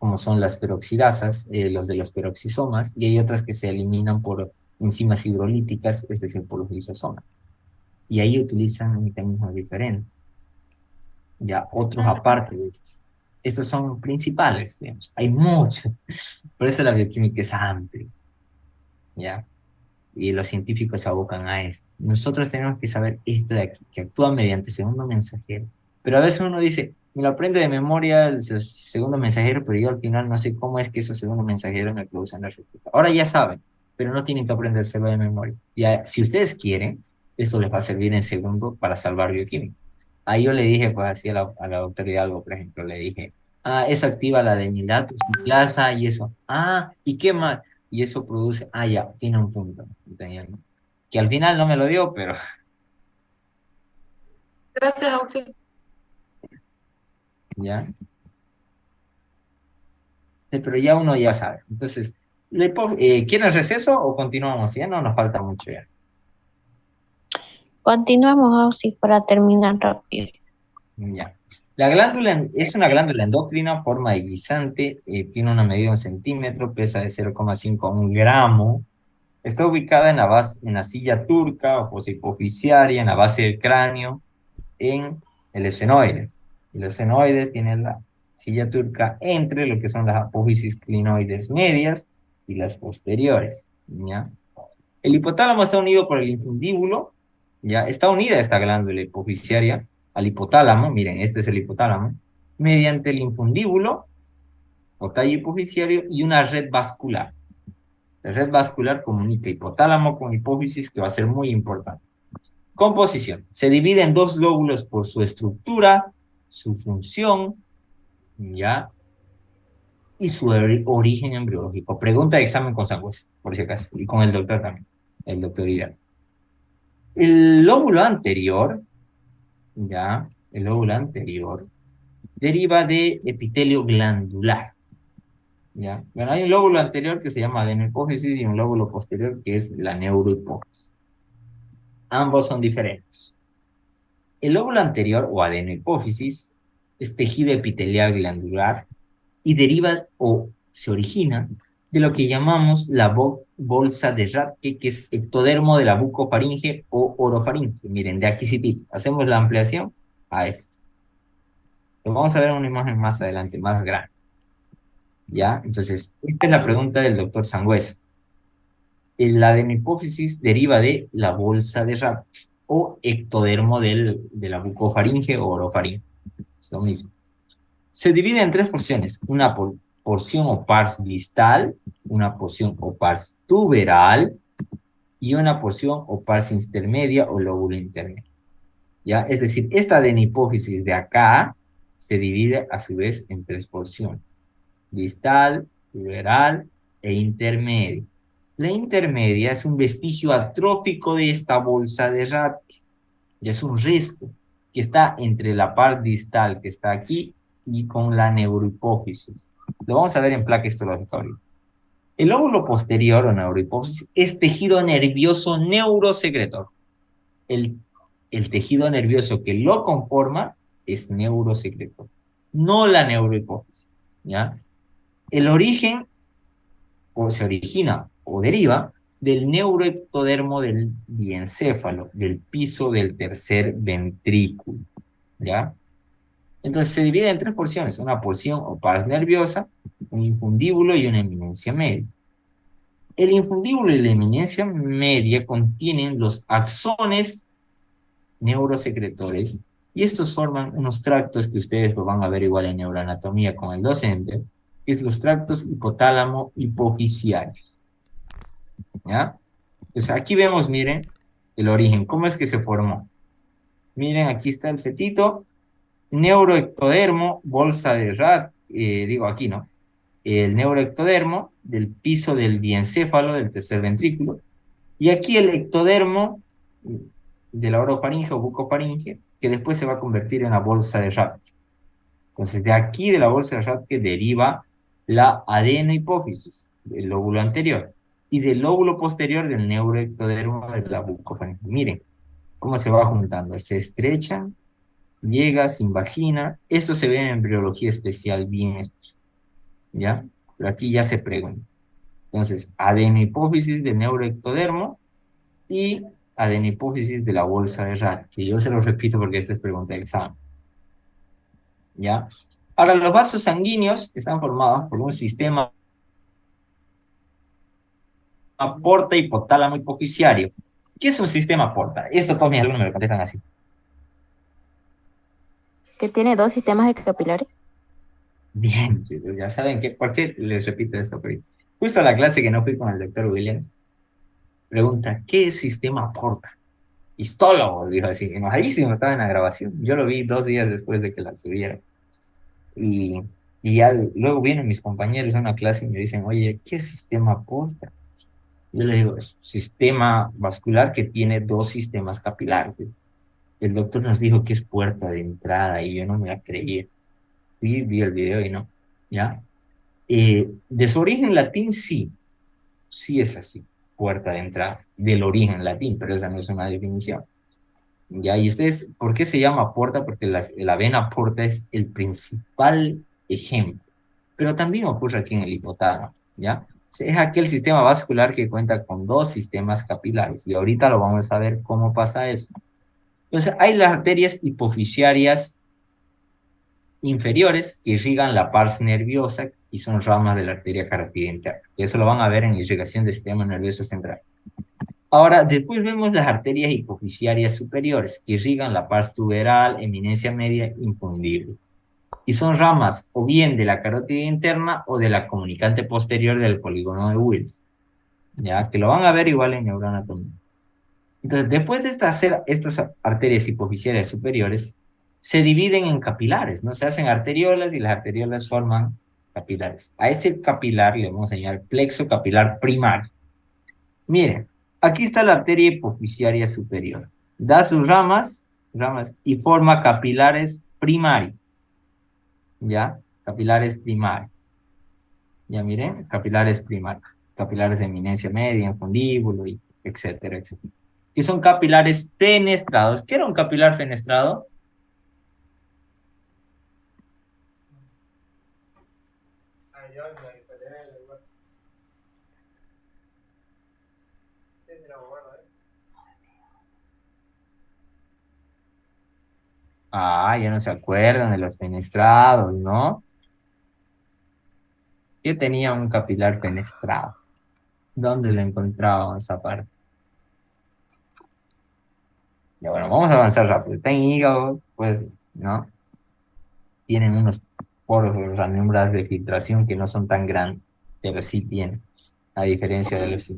como son las peroxidasas, los de los peroxisomas, y hay otras que se eliminan por enzimas hidrolíticas, es decir, por los lisosomas. Y ahí utilizan mecanismos diferentes, ya, otros Ujú. aparte de estos. Estos son principales, digamos. Hay muchos. Por eso la bioquímica es amplia, ¿ya? Y los científicos se abocan a esto. Nosotros tenemos que saber esto de aquí, que actúa mediante segundo mensajero. Pero a veces uno dice, me lo aprende de memoria el segundo mensajero, pero yo al final no sé cómo es que esos segundos mensajeros me producen la respuesta. Ahora ya saben, pero no tienen que aprendérselo de memoria. Ya, si ustedes quieren, esto les va a servir en segundo para salvar bioquímica. Ahí yo le dije, pues así a la doctora Hidalgo, por ejemplo, le dije, eso activa la adenilato ciclasa y eso. ¿Y qué más? Y eso produce, ya, tiene un punto, ¿entendiendo? Que al final no me lo dio, pero Gracias, Auxi. ya, sí, pero ya uno ya sabe. Entonces, ¿Quieren receso o continuamos? Ya no nos falta mucho ya. Continuamos así para terminar rápido. Ya. La glándula es una glándula endocrina, forma de guisante, tiene una medida de 1 centímetro, pesa de 0,5 a 1 gramo. Está ubicada en la base, en la silla turca o fosa hipofisiaria, en la base del cráneo, en el esfenoide. El esfenoides tiene la silla turca entre lo que son las apófisis clinoides medias y las posteriores. ¿Ya? El hipotálamo está unido por el infundíbulo, ya está unida esta glándula hipofisiaria al hipotálamo, miren, este es el hipotálamo, mediante el infundíbulo o tallo hipofisiario y una red vascular. La red vascular comunica hipotálamo con hipófisis, que va a ser muy importante. Composición. Se divide en dos lóbulos por su estructura, su función, ¿ya? Y su origen embriológico. Pregunta de examen con Sangüesa, por si acaso, y con el doctor también, el doctor Irán. El lóbulo anterior, ¿ya? El lóbulo anterior deriva de epitelio glandular, ¿ya? Bueno, hay un lóbulo anterior que se llama adenohipófisis y un lóbulo posterior que es la neurohipófisis. Ambos son diferentes. El lóbulo anterior o adenohipófisis es tejido epitelial glandular y deriva o se origina de lo que llamamos la bolsa de Rathke, que es ectodermo de la bucofaringe o orofaringe. Miren, de aquí sí, hacemos la ampliación a esto. Lo vamos a ver en una imagen más adelante, más grande. ¿Ya? Entonces, esta es la pregunta del doctor Sangüesa. La adenohipófisis deriva de la bolsa de Rathke o ectodermo de la bucofaringe o orofaringe. Es lo mismo. Se divide en tres porciones, una porción o pars distal, una porción o pars tuberal y una porción o pars intermedia o lóbulo intermedio. ¿Ya? Es decir, esta adenohipófisis de acá se divide a su vez en tres porciones, distal, tuberal e intermedia. La intermedia es un vestigio atrófico de esta bolsa de Rathke, y es un resto que está entre la parte distal que está aquí y con la neurohipófisis. Lo vamos a ver en placa histológica ahorita. El lóbulo posterior o neurohipófisis es tejido nervioso neurosecretor. El, el tejido nervioso que lo conforma es neurosecretor, no la neurohipófisis, ¿ya? El origen, o se origina o deriva del neuroectodermo del diencéfalo, del piso del tercer ventrículo, ¿ya? Entonces se divide en tres porciones, una porción o pars nerviosa, un infundíbulo y una eminencia media. El infundíbulo y la eminencia media contienen los axones neurosecretores y estos forman unos tractos que ustedes lo van a ver igual en neuroanatomía con el docente, que es los tractos hipotálamo hipofisiarios. ¿Ya? Entonces aquí vemos, miren, el origen, cómo es que se formó. Miren, aquí está el fetito, neuroectodermo, bolsa de Rathke, digo aquí, ¿no? El neuroectodermo del piso del diencéfalo, del tercer ventrículo, y aquí el ectodermo de la orofaringe o bucofaringe, que después se va a convertir en la bolsa de Rathke. Entonces, de aquí, de la bolsa de Rathke, deriva la adenohipófisis, del lóbulo anterior, y del lóbulo posterior del neuroectodermo de la bucofaringe. Miren cómo se va juntando, se estrechan, llega sin vagina. Esto se ve en embriología especial bien especial, ¿ya? Pero aquí ya se pregunta. Entonces, adenohipófisis del neuroectodermo y adenohipófisis de la bolsa de Rathke. Yo se lo repito porque esta es pregunta de examen, ¿ya? Ahora, los vasos sanguíneos están formados por un sistema porta hipotálamo hipofisiario. ¿Qué es un sistema porta? Esto todos mis alumnos me lo contestan así. Que tiene dos sistemas de capilares. Bien, chicos, ya saben que, ¿por qué les repito esto? Porque justo a la clase que no fui con el doctor Williams, pregunta, ¿qué es sistema porta? Histólogo, dijo así, enojadísimo, estaba en la grabación. Yo lo vi 2 días después de que la subieron. Y, y ya luego vienen mis compañeros a una clase y me dicen, oye, ¿qué es sistema porta? Yo les digo, es un sistema vascular que tiene dos sistemas capilares. El doctor nos dijo que es puerta de entrada y yo no me la creía. Vi el video y no, ¿ya? De su origen latín, sí, Sí es así, puerta de entrada, del origen latín, pero esa no es una definición. Ya, y ustedes, ¿por qué se llama porta? Porque la vena porta es el principal ejemplo, pero también ocurre aquí en el hipotálamo, ¿ya? O sea, es aquel sistema vascular que cuenta con dos sistemas capilares, y ahorita lo vamos a ver cómo pasa eso. Entonces, hay las arterias hipofisiarias inferiores que irrigan la pars nerviosa y son ramas de la arteria carótida interna. Y eso lo van a ver en la irrigación del sistema nervioso central. Ahora, después vemos las arterias hipofisiarias superiores, que irrigan la pars tuberal, eminencia media, infundible. Y son ramas o bien de la carótida interna o de la comunicante posterior del polígono de Wills. Ya, que lo van a ver igual en neuroanatomía. Entonces, después de estas arterias hipofisiarias superiores, se dividen en capilares, ¿no? Se hacen arteriolas y las arteriolas forman capilares. A ese capilar le vamos a llamar plexo capilar primario. Miren, aquí está la arteria hipofisiaria superior. Da sus ramas y forma capilares primarios. ¿Ya? Capilares primarios. Ya miren, capilares primarios. Capilares de eminencia media, infundíbulo, y etcétera, etcétera. Que son capilares fenestrados. ¿Qué era un capilar fenestrado? Ah, ya no se acuerdan de los fenestrados, ¿no? ¿Qué tenía un capilar fenestrado? ¿Dónde lo encontrábamos esa parte? Ya bueno, vamos a avanzar rápido. Está en hígado, pues, ¿no? Tienen unos poros o ranuras de filtración que no son tan grandes, pero sí tienen, a diferencia de los...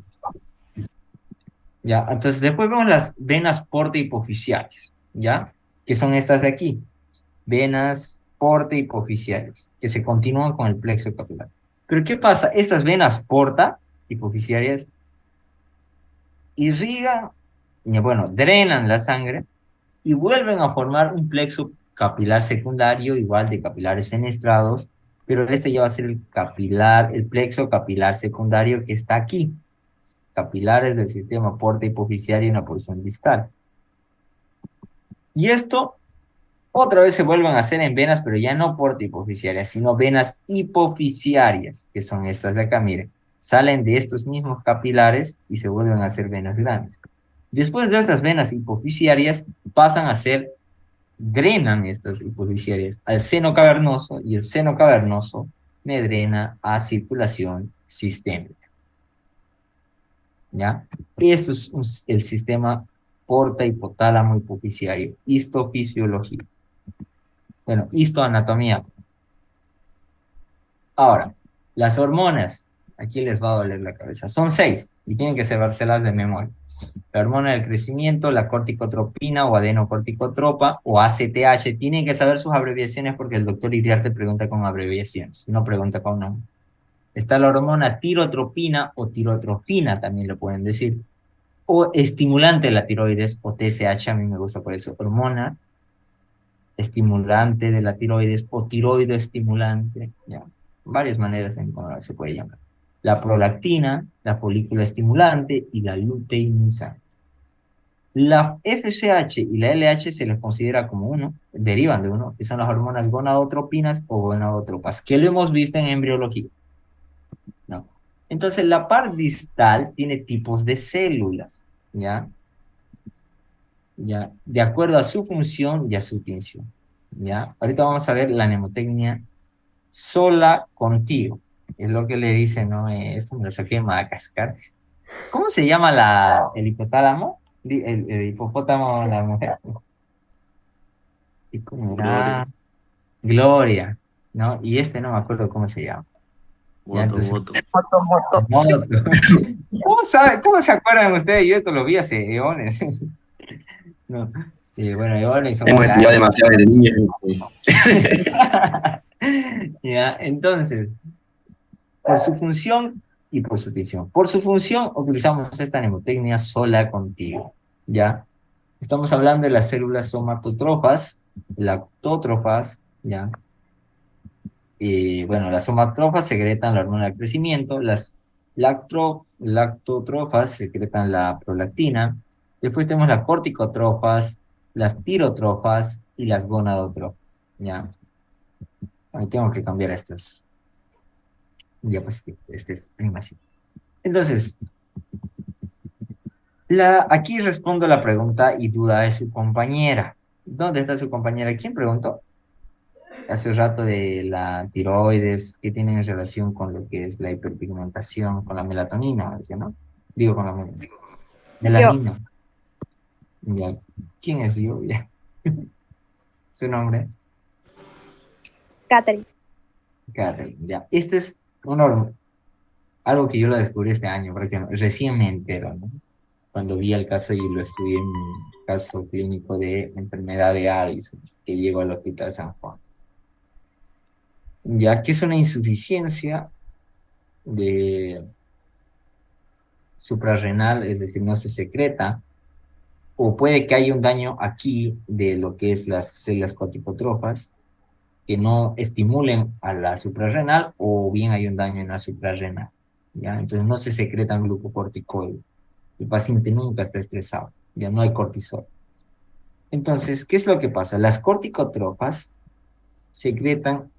Ya, entonces después vemos las venas porta hipofisiales, ¿ya? Que son estas de aquí, venas porta hipofisiales, que se continúan con el plexo capilar. Pero ¿qué pasa? Estas venas porta hipofisiales irrigan, bueno, drenan la sangre y vuelven a formar un plexo capilar secundario, igual de capilares fenestrados, pero este ya va a ser el plexo capilar secundario que está aquí. Capilares del sistema porta hipofisiario en la porción distal. Y esto otra vez se vuelven a hacer en venas, pero ya no porta hipofisiarias, sino venas hipofisiarias, que son estas de acá, miren. Salen de estos mismos capilares y se vuelven a hacer venas grandes. Después de estas venas hipofisiarias, pasan a ser, drenan estas hipofisiarias al seno cavernoso, y el seno cavernoso me drena a circulación sistémica. ¿Ya? Esto es el sistema porta hipotálamo hipofisiario, histofisiología. Bueno, histoanatomía. Ahora, las hormonas, aquí les va a doler la cabeza. Son 6 y tienen que sabérselas de memoria. La hormona del crecimiento, la corticotropina o adenocorticotropa o ACTH, tienen que saber sus abreviaciones porque el doctor Iriarte pregunta con abreviaciones, no pregunta con nombre. Está la hormona tirotropina o tirotrofina, también lo pueden decir, o estimulante de la tiroides o TSH, a mí me gusta por eso, hormona estimulante de la tiroides o tiroidoestimulante, ya, varias maneras en cómo se puede llamar. La prolactina, la folícula estimulante y la luteinizante. La FSH y la LH se les considera como uno, derivan de uno, que son las hormonas gonadotropinas o gonadotropas, que lo hemos visto en embriología, ¿no? Entonces, la par distal tiene tipos de células, ¿ya? ¿Ya? De acuerdo a su función y a su tinción, ¿ya? Ahorita vamos a ver la mnemotecnia sola contigo. Es lo que le dicen, ¿no? Esto me lo saqué de Madagascar. ¿Cómo se llama el hipotálamo? El hipopótamo, la mujer. ¿Y cómo era? Gloria, ¿no? Y este no me acuerdo cómo se llama. Ya, entonces, Voto. Moto. ¿Cómo se acuerdan ustedes? Yo esto lo vi hace eones. No. Bueno, eones son Hemos estudiado demasiado de niños. Ya, entonces, por su función y por su tinción. Por su función utilizamos esta mnemotecnia sola contigo, ¿ya? Estamos hablando de las células somatotrofas, lactótrofas, ¿ya? Y bueno, las somatrofas secretan la hormona del crecimiento, las lactotrofas secretan la prolactina. Después tenemos las corticotrofas, las tirotrofas y las gonadotrofas. Ya, ahí tengo que cambiar estas diapositivas, esta es animación. Entonces, aquí respondo la pregunta y duda de su compañera. ¿Dónde está su compañera? ¿Quién preguntó? Hace rato de la tiroides, que tiene en relación con lo que es la hiperpigmentación, con la melatonina, decía, ¿no? Digo, con la Yo, melanina. Ya. ¿Quién es yo? Ya. Su nombre, Catherine. Catherine. Ya. Este es algo que yo lo descubrí este año, prácticamente. Recién me entero, ¿no? Cuando vi el caso y lo estudié en mi caso clínico de enfermedad de Addison, que llegó al Hospital San Juan. Ya que es una insuficiencia de suprarrenal, es decir, no se secreta, o puede que haya un daño aquí de lo que es las células corticotrofas que no estimulen a la suprarrenal, o bien hay un daño en la suprarrenal, ¿ya? Entonces no se secretan glucocorticoides. El paciente nunca está estresado, ya no hay cortisol. Entonces, ¿qué es lo que pasa? Las corticotrofas secretan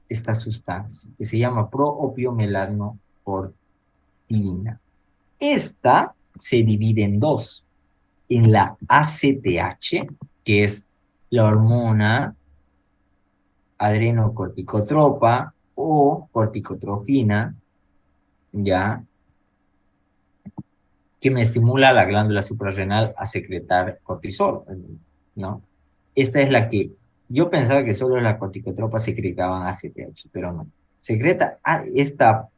esta sustancia que se llama proopiomelanocortina. Esta se divide en dos, en la ACTH, que es la hormona adrenocorticotropa o corticotrofina, ya, que me estimula la glándula suprarrenal a secretar cortisol, ¿no? Esta es la que yo pensaba que solo las corticotropas secretaban ACTH, pero no. Secreta esta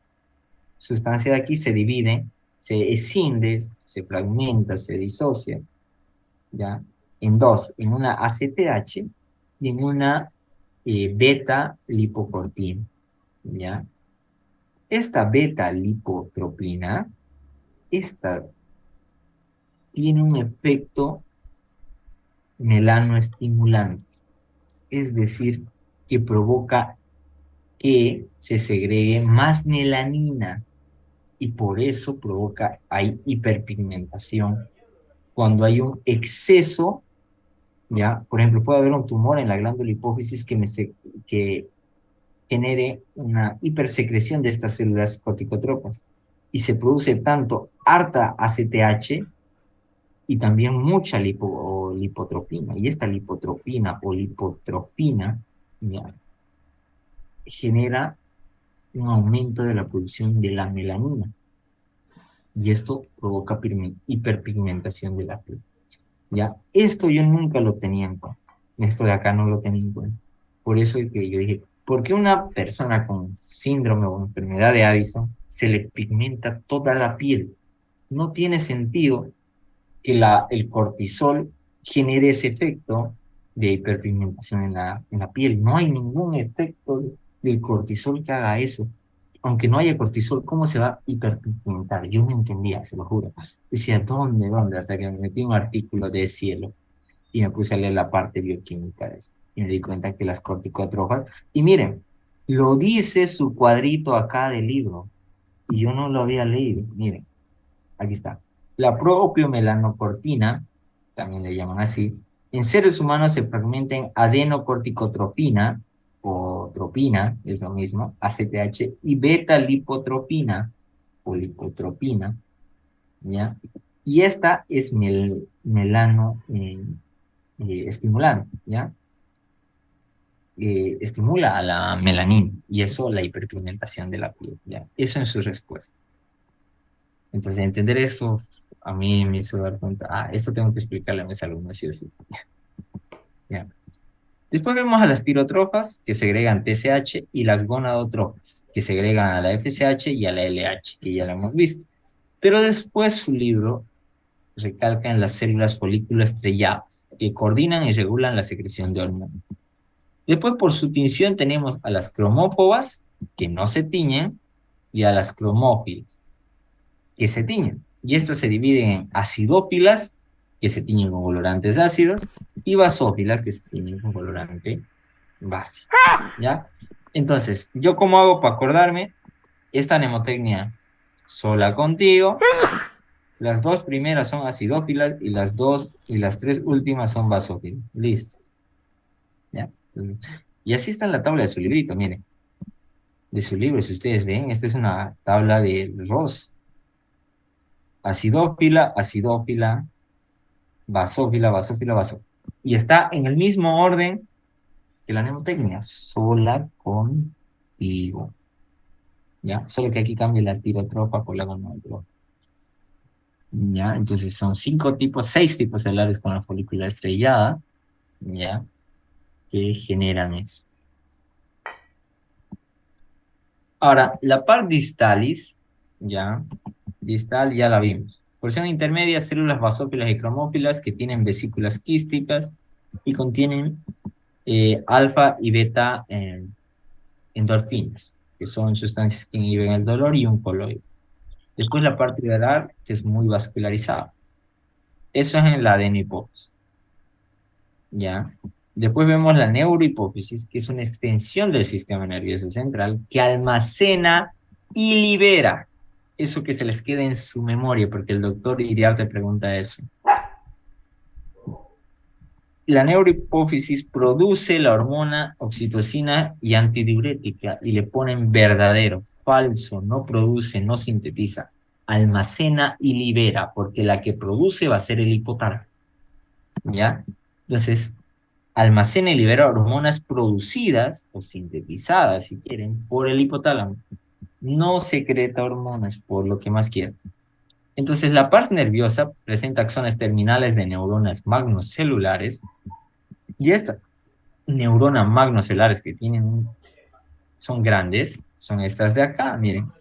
sustancia de aquí, se divide, se escinde, se fragmenta, se disocia, ¿ya? En dos, en una ACTH y en una beta-lipocortina, ¿ya? Esta beta-lipotropina, esta tiene un efecto melanoestimulante, es decir, que provoca que se segregue más melanina y por eso hay hiperpigmentación. Cuando hay un exceso, ¿ya? Por ejemplo, puede haber un tumor en la glándula hipófisis que genere una hipersecreción de estas células corticotropas y se produce tanto harta ACTH y también mucha lipotropina. Y esta lipotropina o lipotropina, ¿ya? Genera un aumento de la producción de la melanina y esto provoca hiperpigmentación de la piel. ¿Ya? Esto yo nunca lo tenía en cuenta. Esto de acá no lo tenía en cuenta. Por eso es que yo dije, ¿por qué una persona con síndrome o enfermedad de Addison se le pigmenta toda la piel? No tiene sentido que el cortisol genere ese efecto de hiperpigmentación en la piel. No hay ningún efecto del cortisol que haga eso. Aunque no haya cortisol, ¿cómo se va a hiperpigmentar? Yo no entendía, se lo juro. Decía, ¿dónde, dónde? Hasta que me metí en un artículo de Cielo y me puse a leer la parte bioquímica de eso. Y me di cuenta que las corticotrofas... Y miren, lo dice su cuadrito acá del libro. Y yo no lo había leído. Miren, aquí está. La proopiomelanocortina, también le llaman así, en seres humanos se fragmenta en adenocorticotropina, o tropina, es lo mismo, ACTH, y beta-lipotropina, o lipotropina, ¿ya? Y esta es melano estimulante, ¿ya? Estimula a la melanina, y eso la hiperpigmentación de la piel, ¿ya? Eso en su respuesta. Entonces, entender eso a mí me hizo dar cuenta, esto tengo que explicarle a mis alumnos, sí o sí. Ya. Después vemos a las tirotrofas, que segregan TSH, y las gonadotrofas, que segregan a la FSH y a la LH, que ya la hemos visto. Pero después su libro recalca en las células folículo estrelladas, que coordinan y regulan la secreción de hormonas. Después, por su tinción, tenemos a las cromófobas, que no se tiñen, y a las cromófilas, que se tiñen. Y estas se dividen en acidófilas, que se tiñen con colorantes ácidos, y basófilas, que se tiñen con colorante básico. ¿Ya? Entonces, ¿yo cómo hago para acordarme? esta mnemotecnia sola contigo. Las dos primeras son acidófilas y las tres últimas son basófilas. Listo. ¿Ya? Entonces, y así está en la tabla de su librito, miren. De su libro, si ustedes ven, esta es una tabla de Ross. Acidófila, acidófila, basófila, basófila, basófila. Y está en el mismo orden que la mnemotecnia, sola contigo. ¿Ya? Solo que aquí cambia la tirotropa por la gonotropa. ¿Ya? Entonces son 6 tipos celulares con la folícula estrellada, ¿ya? Que generan eso. Ahora, la par distalis, ¿ya? Distal ya la vimos. Porción intermedia, células basófilas y cromófilas que tienen vesículas quísticas y contienen alfa y beta endorfinas, que son sustancias que inhiben el dolor y un coloide. Después la parte velar, que es muy vascularizada. Eso es en la adenohipófisis. ¿Ya? Después vemos la neurohipófisis, que es una extensión del sistema nervioso central que almacena y libera eso que se les queda en su memoria, porque el doctor Iriarte pregunta eso. La neurohipófisis produce la hormona oxitocina y antidiurética y le ponen verdadero, falso, no produce, no sintetiza, almacena y libera, porque la que produce va a ser el hipotálamo. ¿Ya? Entonces, almacena y libera hormonas producidas o sintetizadas, si quieren, por el hipotálamo. No secreta hormonas, por lo que más quiera. Entonces, la pars nerviosa presenta axones terminales de neuronas magnocelulares y estas neuronas magnocelulares que son grandes, son estas de acá, miren.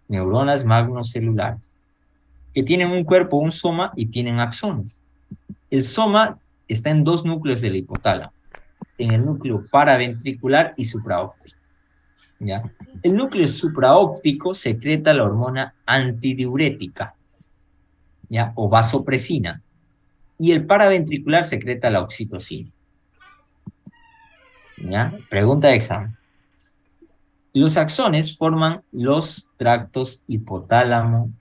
Neuronas magnocelulares, que tienen un cuerpo, un soma y tienen axones. El soma está en 2 núcleos del hipotálamo, en el núcleo paraventricular y supraóptico. ¿Ya? El núcleo supraóptico secreta la hormona antidiurética, ¿ya? O vasopresina, y el paraventricular secreta la oxitocina. ¿Ya? Pregunta de examen. Los axones forman los tractos hipotálamo,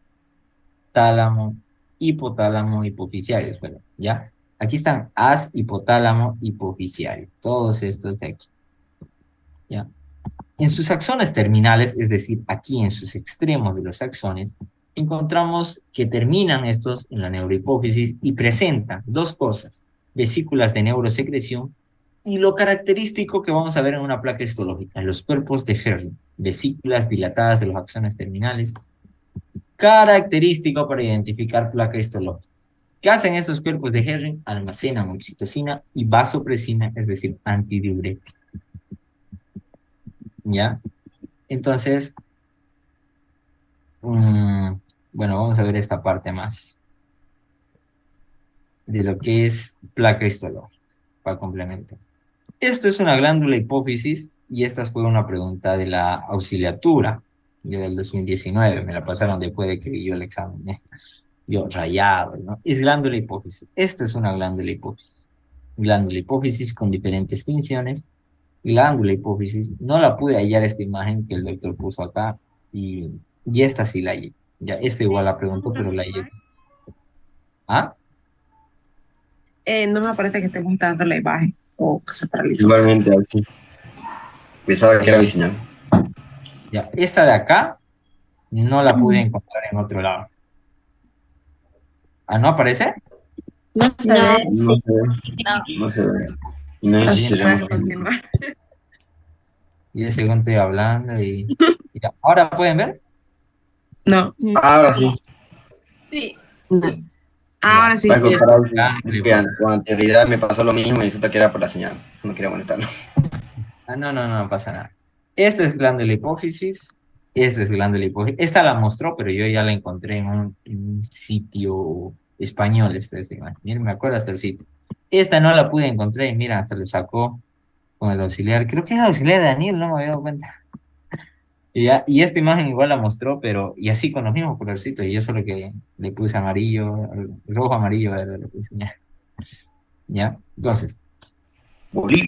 tálamo, hipotálamo, hipofisiarios, ¿verdad? ¿Ya? Aquí están as, hipotálamo, hipofisiario, todos estos de aquí. ¿Ya? En sus axones terminales, es decir, aquí en sus extremos de los axones, encontramos que terminan estos en la neurohipófisis y presentan 2 cosas, vesículas de neurosecreción y lo característico que vamos a ver en una placa histológica, los cuerpos de Herring, vesículas dilatadas de los axones terminales, característico para identificar placa histológica. ¿Qué hacen estos cuerpos de Herring? Almacenan oxitocina y vasopresina, es decir, antidiurética. ¿Ya? Entonces, bueno, vamos a ver esta parte más de lo que es placa histológica, para complementar. Esto es una glándula hipófisis y esta fue una pregunta de la auxiliatura del 2019, me la pasaron después de que vi yo el examen, yo rayado, ¿no? Es glándula hipófisis. Esta es una glándula hipófisis. Glándula hipófisis con diferentes tinciones. Glándula hipófisis. No la pude hallar esta imagen que el doctor puso acá y esta sí la hallé. Ya, esta igual la preguntó, pero la hallé. ¿Ah? No me parece que esté mostrando la imagen o que se paralizó. Igualmente, así. Pensaba que era mi señal. Ya, esta de acá no la pude encontrar en otro lado. ¿Ah, no aparece? No se No, ve. No se ve. No se ve. Y no Así necesitamos. puedes continuar. Y de segundo estoy hablando ya. ¿Ahora pueden ver? No. Ahora sí. No. Ahora sí. Va a comparar Glándula que con anterioridad me pasó lo mismo y resulta que era por la señal. No quería molestarlo. No pasa nada. Esta es glándula hipófisis. Esta es glándula hipófisis. Esta la mostró, pero yo ya la encontré en un sitio español. Miren, me acuerdo hasta el sitio. Esta no la pude encontrar y mira, hasta le sacó con el auxiliar. Creo que era el auxiliar de Daniel, no me había dado cuenta. Y esta imagen igual la mostró, pero y así con los mismos colorcitos. Y yo solo que le puse amarillo, rojo, amarillo, verde, le puse, ya. ¿Ya? Entonces, Bolivia.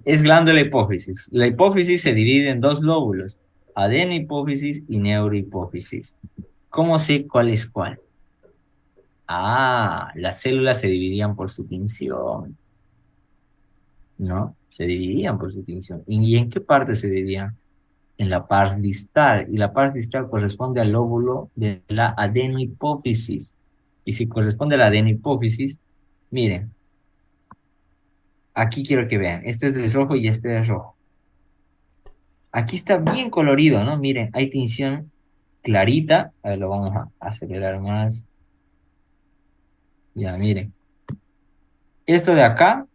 es glándula hipófisis. La hipófisis se divide en 2 lóbulos. Adenohipófisis y neurohipófisis. ¿Cómo sé cuál es cuál? Ah, las células se dividían por su tinción, ¿no? Se dividían por su tinción. ¿Y en qué parte se dividían? En la pars distal. Y la pars distal corresponde al lóbulo de la adenohipófisis. Y si corresponde a la adenohipófisis, miren, aquí quiero que vean. Este es de rojo y este es rojo. Aquí está bien colorido, ¿no? Miren, hay tinción clarita. A ver, lo vamos a acelerar más. Ya, miren. Esto de acá,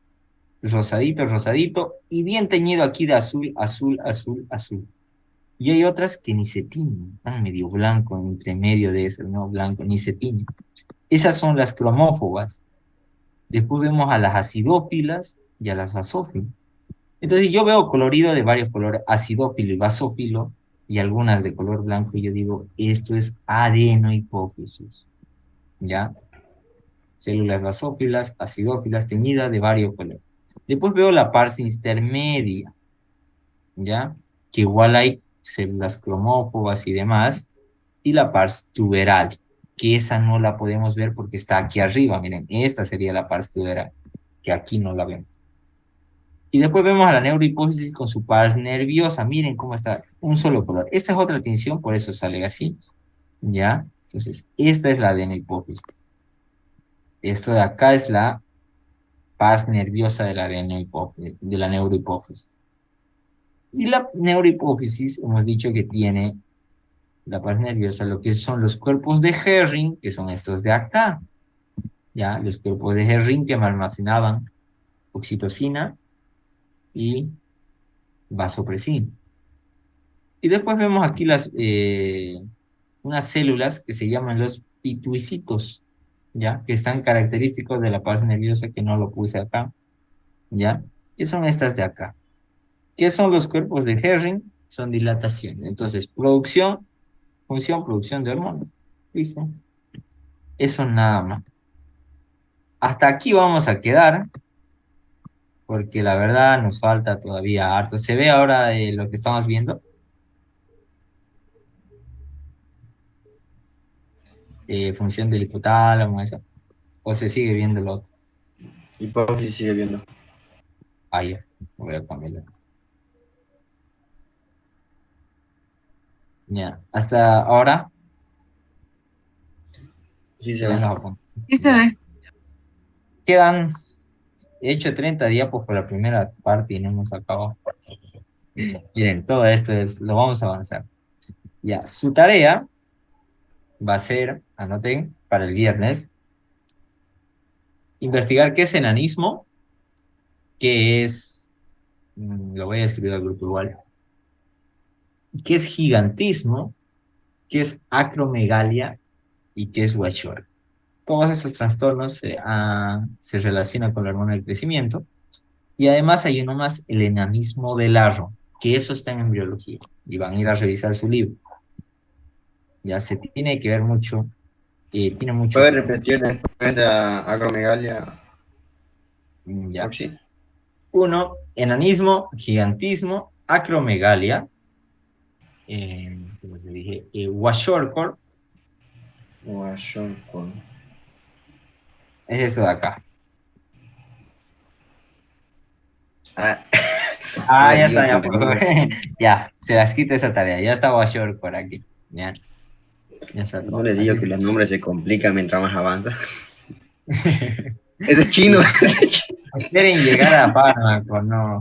rosadito, rosadito, y bien teñido aquí de azul, azul, azul, azul. Y hay otras que ni se tiñen, están medio blanco entre medio de eso, ¿no? Blanco, ni se tiñen. Esas son las cromófobas. Después vemos a las acidófilas y a las basófilas. Entonces yo veo colorido de varios colores, acidófilo y basófilo, y algunas de color blanco, y yo digo, esto es adenohipófisis, ¿ya? Células basófilas, acidófilas, teñidas de varios colores. Después veo la pars intermedia, ¿ya? Que igual hay células cromófobas y demás, y la pars tuberal, que esa no la podemos ver porque está aquí arriba, miren, esta sería la pars tuberal, que aquí no la vemos. Y después vemos a la neurohipófisis con su pars nerviosa, miren cómo está, un solo color. Esta es otra tinción, por eso sale así, ¿ya? Entonces, esta es la adenohipófisis. Esto de acá es la pars nerviosa de la neurohipófisis. Y la neurohipófisis, hemos dicho que tiene la pars nerviosa, lo que son los cuerpos de Herring, que son estos de acá, ¿ya? Los cuerpos de Herring que almacenaban oxitocina y vasopresina. Y después vemos aquí unas células que se llaman los pituicitos, ¿ya? Que están característicos de la pars nerviosa, que no lo puse acá, ¿ya? Que son estas de acá. ¿Qué son los cuerpos de Herring? Son dilatación. Entonces, producción, función, producción de hormonas. ¿Listo? Eso nada más. Hasta aquí vamos a quedar, porque la verdad nos falta todavía harto. ¿Se ve ahora lo que estamos viendo? Función del hipotálamo, eso. ¿O se sigue viendo lo otro? Hipófisis sigue viendo. Ah, ya. Voy a cambiarlo. Ya. Hasta ahora. Sí se Se ven ve. los apuntes. Sí se ve. Quedan, he hecho 30 diapos por la primera parte y no hemos acabado. Miren, todo esto lo vamos a avanzar. Ya, su tarea va a ser, anoten, para el viernes, investigar qué es enanismo, qué es, lo voy a escribir al grupo igual, qué es gigantismo, qué es acromegalia y qué es Weishaupt. Todos esos trastornos se relacionan con la hormona del crecimiento. Y además hay uno más, el enanismo de Larro, que eso está en embriología. Y van a ir a revisar su libro. Ya se tiene que ver mucho. Tiene mucho. ¿Puedes repetir después de acromegalia? Ya. Oxi. Uno, enanismo, gigantismo, acromegalia. Como te dije, Kwashiorkor. Kwashiorkor. Es esto de acá. Ya está, ya, ya, se las quita esa tarea, ya está Kwashiorkor aquí, ya está. No le digo que los nombres se complican mientras más avanza. Ese es chino. Quieren llegar a Fármaco, no.